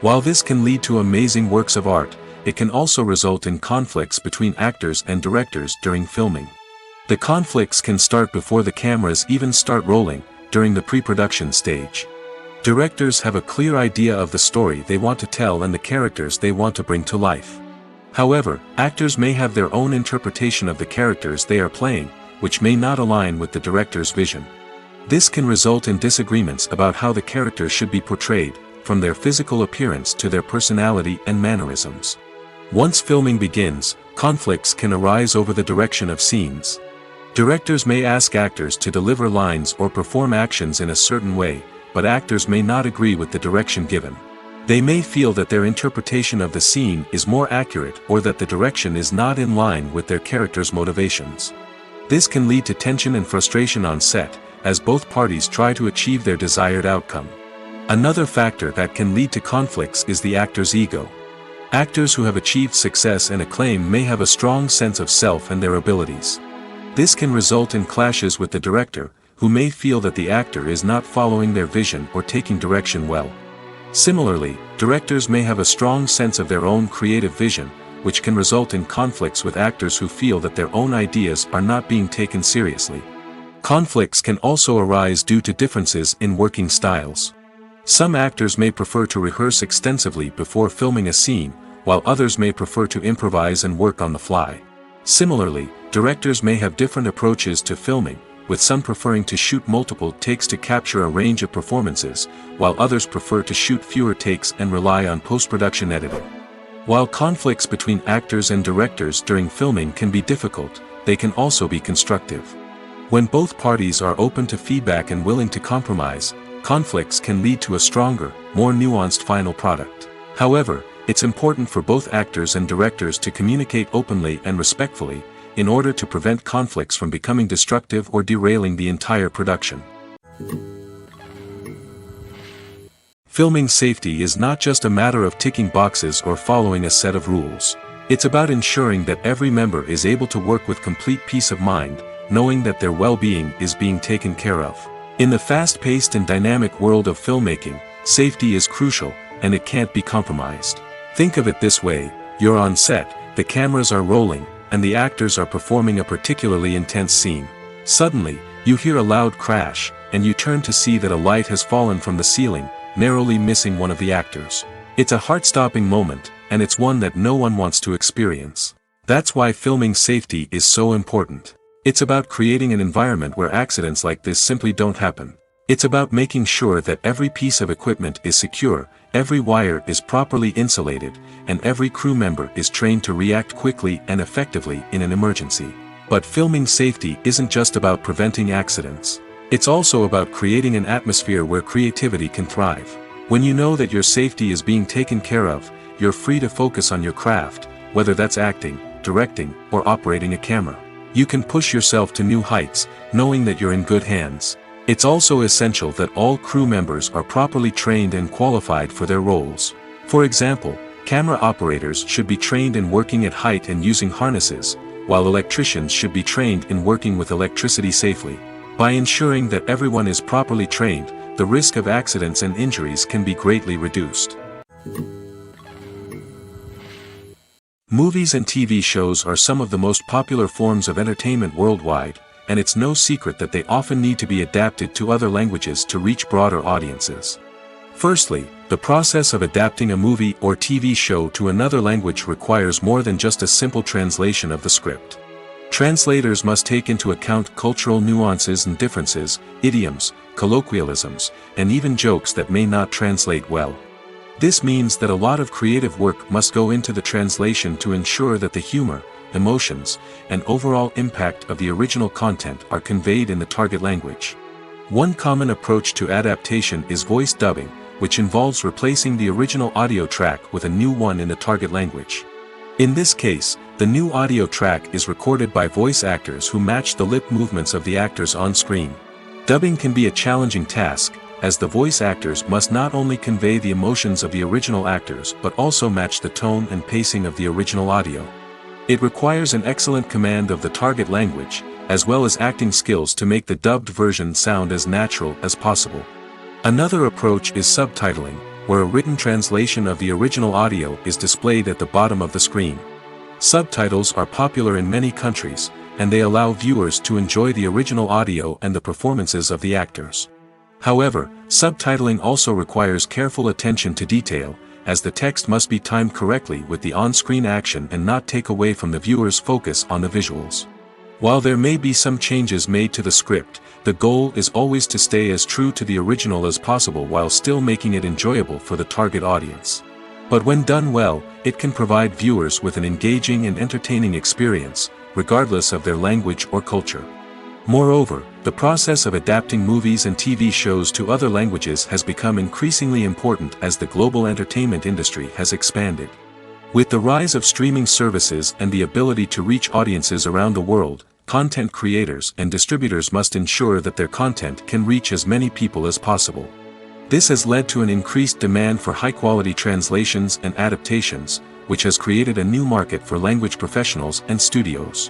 While this can lead to amazing works of art, it can also result in conflicts between actors and directors during filming. The conflicts can start before the cameras even start rolling, during the pre-production stage. Directors have a clear idea of the story they want to tell and the characters they want to bring to life. However, actors may have their own interpretation of the characters they are playing, which may not align with the director's vision. This can result in disagreements about how the characters should be portrayed, from their physical appearance to their personality and mannerisms. Once filming begins, conflicts can arise over the direction of scenes. Directors may ask actors to deliver lines or perform actions in a certain way, but actors may not agree with the direction given. They may feel that their interpretation of the scene is more accurate or that the direction is not in line with their character's motivations. This can lead to tension and frustration on set, as both parties try to achieve their desired outcome. Another factor that can lead to conflicts is the actor's ego. Actors who have achieved success and acclaim may have a strong sense of self and their abilities. This can result in clashes with the director, who may feel that the actor is not following their vision or taking direction well. Similarly, directors may have a strong sense of their own creative vision, which can result in conflicts with actors who feel that their own ideas are not being taken seriously. Conflicts can also arise due to differences in working styles. Some actors may prefer to rehearse extensively before filming a scene, while others may prefer to improvise and work on the fly. Similarly, directors may have different approaches to filming, with some preferring to shoot multiple takes to capture a range of performances, while others prefer to shoot fewer takes and rely on post-production editing. While conflicts between actors and directors during filming can be difficult, they can also be constructive. When both parties are open to feedback and willing to compromise, conflicts can lead to a stronger, more nuanced final product. However, it's important for both actors and directors to communicate openly and respectfully, in order to prevent conflicts from becoming destructive or derailing the entire production. Filming safety is not just a matter of ticking boxes or following a set of rules. It's about ensuring that every member is able to work with complete peace of mind, knowing that their well-being is being taken care of. In the fast-paced and dynamic world of filmmaking, safety is crucial, and it can't be compromised. Think of it this way: you're on set, the cameras are rolling, and the actors are performing a particularly intense scene. Suddenly, you hear a loud crash, and you turn to see that a light has fallen from the ceiling, narrowly missing one of the actors. It's a heart-stopping moment, and it's one that no one wants to experience. That's why filming safety is so important. It's about creating an environment where accidents like this simply don't happen. It's about making sure that every piece of equipment is secure, every wire is properly insulated, and every crew member is trained to react quickly and effectively in an emergency. But filming safety isn't just about preventing accidents. It's also about creating an atmosphere where creativity can thrive. When you know that your safety is being taken care of, you're free to focus on your craft, whether that's acting, directing, or operating a camera. You can push yourself to new heights, knowing that you're in good hands. It's also essential that all crew members are properly trained and qualified for their roles. For example, camera operators should be trained in working at height and using harnesses, while electricians should be trained in working with electricity safely. By ensuring that everyone is properly trained, the risk of accidents and injuries can be greatly reduced. Movies and TV shows are some of the most popular forms of entertainment worldwide, and it's no secret that they often need to be adapted to other languages to reach broader audiences. Firstly, the process of adapting a movie or TV show to another language requires more than just a simple translation of the script. Translators must take into account cultural nuances and differences, idioms, colloquialisms, and even jokes that may not translate well. This means that a lot of creative work must go into the translation to ensure that the humor, emotions, and overall impact of the original content are conveyed in the target language. One common approach to adaptation is voice dubbing, which involves replacing the original audio track with a new one in the target language. In this case, the new audio track is recorded by voice actors who match the lip movements of the actors on screen. Dubbing can be a challenging task, as the voice actors must not only convey the emotions of the original actors but also match the tone and pacing of the original audio. It requires an excellent command of the target language, as well as acting skills to make the dubbed version sound as natural as possible. Another approach is subtitling, where a written translation of the original audio is displayed at the bottom of the screen. Subtitles are popular in many countries, and they allow viewers to enjoy the original audio and the performances of the actors. However, subtitling also requires careful attention to detail, as the text must be timed correctly with the on-screen action and not take away from the viewer's focus on the visuals. While there may be some changes made to the script, the goal is always to stay as true to the original as possible while still making it enjoyable for the target audience. But when done well, it can provide viewers with an engaging and entertaining experience, regardless of their language or culture. Moreover, the process of adapting movies and TV shows to other languages has become increasingly important as the global entertainment industry has expanded. With the rise of streaming services and the ability to reach audiences around the world, content creators and distributors must ensure that their content can reach as many people as possible. This has led to an increased demand for high-quality translations and adaptations, which has created a new market for language professionals and studios.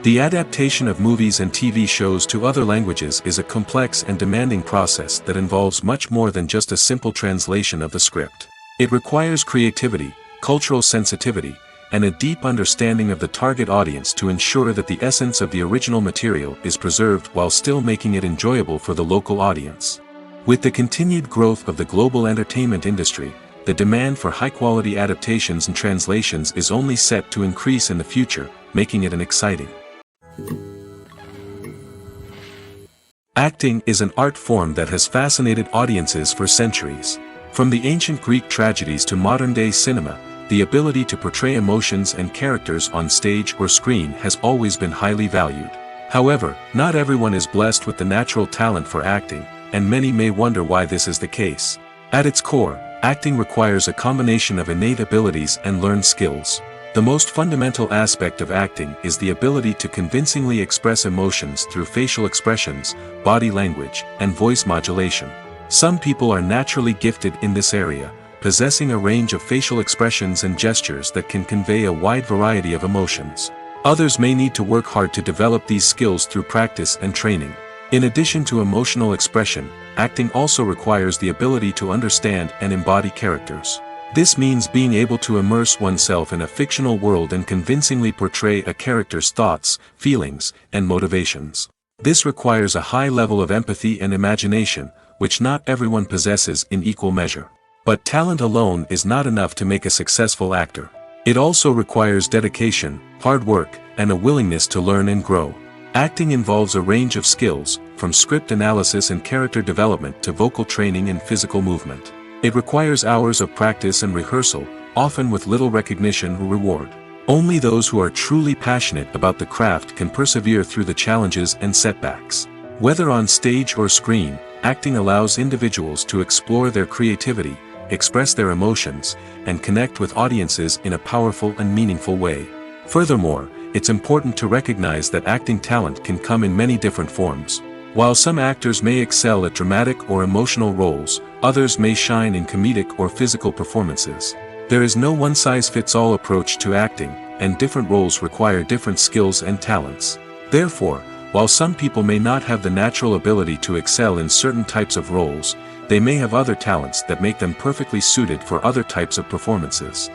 The adaptation of movies and TV shows to other languages is a complex and demanding process that involves much more than just a simple translation of the script. It requires creativity, cultural sensitivity, and a deep understanding of the target audience to ensure that the essence of the original material is preserved while still making it enjoyable for the local audience. With the continued growth of the global entertainment industry, the demand for high-quality adaptations and translations is only set to increase in the future, making it an exciting. Acting is an art form that has fascinated audiences for centuries. From the ancient Greek tragedies to modern-day cinema, the ability to portray emotions and characters on stage or screen has always been highly valued. However, not everyone is blessed with the natural talent for acting, and many may wonder why this is the case. At its core, acting requires a combination of innate abilities and learned skills. The most fundamental aspect of acting is the ability to convincingly express emotions through facial expressions, body language, and voice modulation. Some people are naturally gifted in this area, possessing a range of facial expressions and gestures that can convey a wide variety of emotions. Others may need to work hard to develop these skills through practice and training. In addition to emotional expression, acting also requires the ability to understand and embody characters. This means being able to immerse oneself in a fictional world and convincingly portray a character's thoughts, feelings, and motivations. This requires a high level of empathy and imagination, which not everyone possesses in equal measure. But talent alone is not enough to make a successful actor. It also requires dedication, hard work, and a willingness to learn and grow. Acting involves a range of skills, from script analysis and character development to vocal training and physical movement. It requires hours of practice and rehearsal, often with little recognition or reward. Only those who are truly passionate about the craft can persevere through the challenges and setbacks. Whether on stage or screen, acting allows individuals to explore their creativity, express their emotions, and connect with audiences in a powerful and meaningful way. Furthermore, it's important to recognize that acting talent can come in many different forms. While some actors may excel at dramatic or emotional roles, others may shine in comedic or physical performances. There is no one-size-fits-all approach to acting, and different roles require different skills and talents. Therefore, while some people may not have the natural ability to excel in certain types of roles, they may have other talents that make them perfectly suited for other types of performances.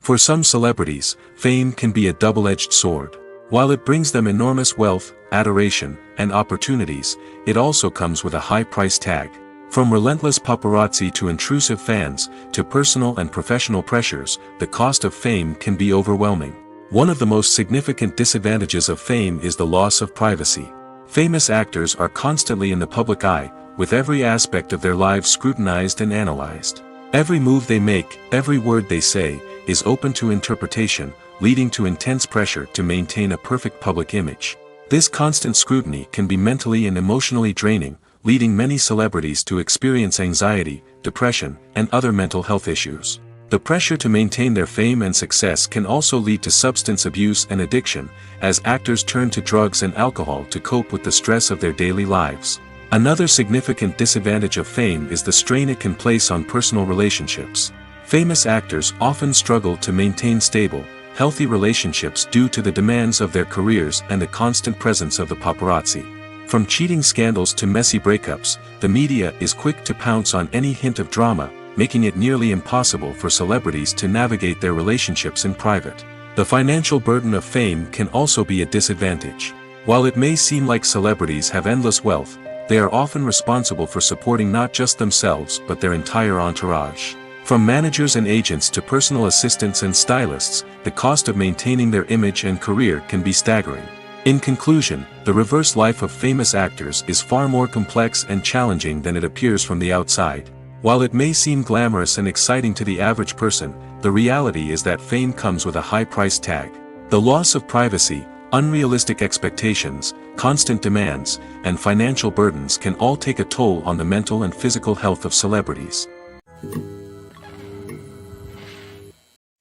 For some celebrities, fame can be a double-edged sword. While it brings them enormous wealth, adoration, and opportunities, it also comes with a high price tag. From relentless paparazzi to intrusive fans, to personal and professional pressures, the cost of fame can be overwhelming. One of the most significant disadvantages of fame is the loss of privacy. Famous actors are constantly in the public eye, with every aspect of their lives scrutinized and analyzed. Every move they make, every word they say, is open to interpretation, leading to intense pressure to maintain a perfect public image. This constant scrutiny can be mentally and emotionally draining, leading many celebrities to experience anxiety, depression, and other mental health issues. The pressure to maintain their fame and success can also lead to substance abuse and addiction, as actors turn to drugs and alcohol to cope with the stress of their daily lives. Another significant disadvantage of fame is the strain it can place on personal relationships. Famous actors often struggle to maintain stable, healthy relationships due to the demands of their careers and the constant presence of the paparazzi. From cheating scandals to messy breakups, the media is quick to pounce on any hint of drama, making it nearly impossible for celebrities to navigate their relationships in private. The financial burden of fame can also be a disadvantage. While it may seem like celebrities have endless wealth, they are often responsible for supporting not just themselves but their entire entourage. From managers and agents to personal assistants and stylists, the cost of maintaining their image and career can be staggering. In conclusion, the reverse life of famous actors is far more complex and challenging than it appears from the outside. While it may seem glamorous and exciting to the average person, the reality is that fame comes with a high price tag. The loss of privacy, unrealistic expectations, constant demands, and financial burdens can all take a toll on the mental and physical health of celebrities.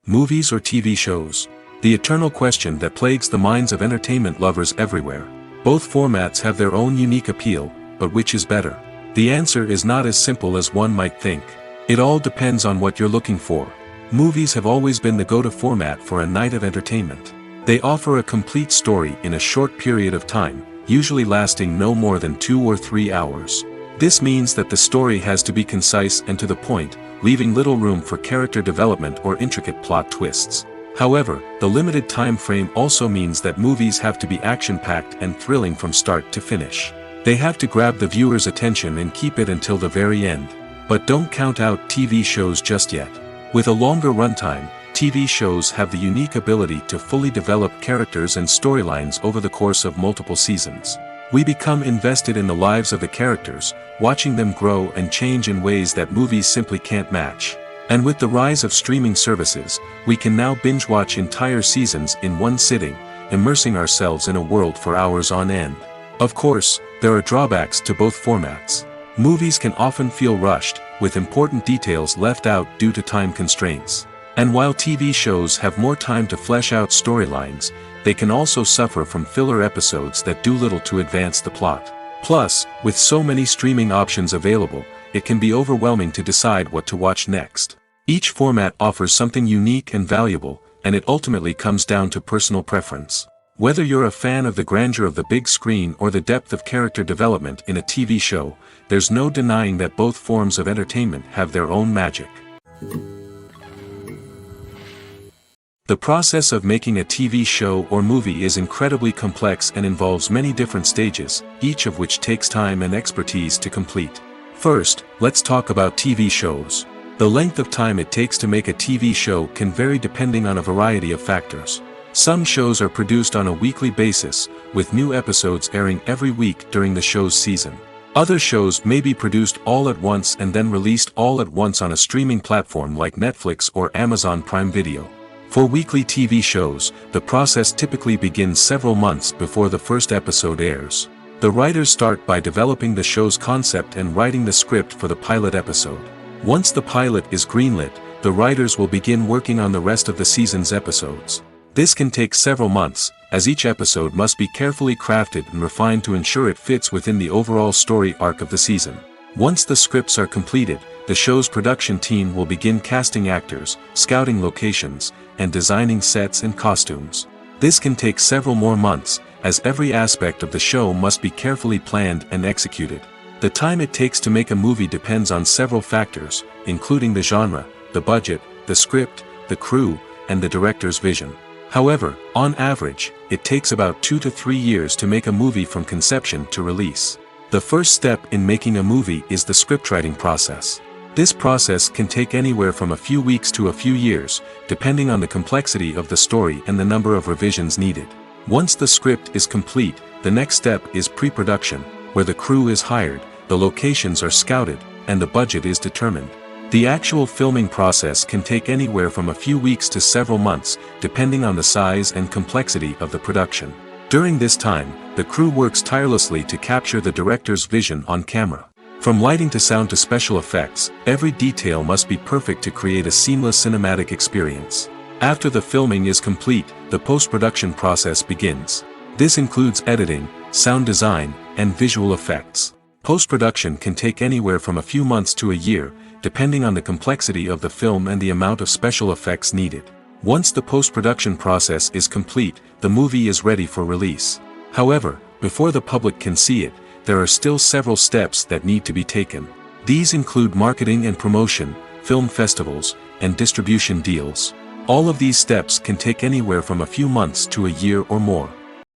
Movies or TV shows? The eternal question that plagues the minds of entertainment lovers everywhere. Both formats have their own unique appeal, but which is better? The answer is not as simple as one might think. It all depends on what you're looking for. Movies have always been the go-to format for a night of entertainment. They offer a complete story in a short period of time, usually lasting no more than 2 or 3 hours. This means that the story has to be concise and to the point, leaving little room for character development or intricate plot twists. However, the limited time frame also means that movies have to be action-packed and thrilling from start to finish. They have to grab the viewer's attention and keep it until the very end. But don't count out TV shows just yet. With a longer runtime, TV shows have the unique ability to fully develop characters and storylines over the course of multiple seasons. We become invested in the lives of the characters, watching them grow and change in ways that movies simply can't match. And with the rise of streaming services, we can now binge-watch entire seasons in one sitting, immersing ourselves in a world for hours on end. Of course, there are drawbacks to both formats. Movies can often feel rushed, with important details left out due to time constraints. And while TV shows have more time to flesh out storylines, they can also suffer from filler episodes that do little to advance the plot. Plus, with so many streaming options available, it can be overwhelming to decide what to watch next. Each format offers something unique and valuable, and it ultimately comes down to personal preference. Whether you're a fan of the grandeur of the big screen or the depth of character development in a TV show, there's no denying that both forms of entertainment have their own magic. The process of making a TV show or movie is incredibly complex and involves many different stages, each of which takes time and expertise to complete. First, let's talk about TV shows. The length of time it takes to make a TV show can vary depending on a variety of factors. Some shows are produced on a weekly basis, with new episodes airing every week during the show's season. Other shows may be produced all at once and then released all at once on a streaming platform like Netflix or Amazon Prime Video. For weekly TV shows, the process typically begins several months before the first episode airs. The writers start by developing the show's concept and writing the script for the pilot episode. Once the pilot is greenlit, the writers will begin working on the rest of the season's episodes. This can take several months, as each episode must be carefully crafted and refined to ensure it fits within the overall story arc of the season. Once the scripts are completed, the show's production team will begin casting actors, scouting locations, and designing sets and costumes. This can take several more months, as every aspect of the show must be carefully planned and executed. The time it takes to make a movie depends on several factors, including the genre, the budget, the script, the crew, and the director's vision. However, on average, it takes about 2 to 3 years to make a movie from conception to release. The first step in making a movie is the scriptwriting process. This process can take anywhere from a few weeks to a few years, depending on the complexity of the story and the number of revisions needed. Once the script is complete, the next step is pre-production, where the crew is hired, the locations are scouted, and the budget is determined. The actual filming process can take anywhere from a few weeks to several months, depending on the size and complexity of the production. During this time, the crew works tirelessly to capture the director's vision on camera. From lighting to sound to special effects, every detail must be perfect to create a seamless cinematic experience. After the filming is complete, the post-production process begins. This includes editing, sound design, and visual effects. Post-production can take anywhere from a few months to a year, depending on the complexity of the film and the amount of special effects needed. Once the post-production process is complete, the movie is ready for release. However, before the public can see it, there are still several steps that need to be taken. These include marketing and promotion, film festivals, and distribution deals. All of these steps can take anywhere from a few months to a year or more.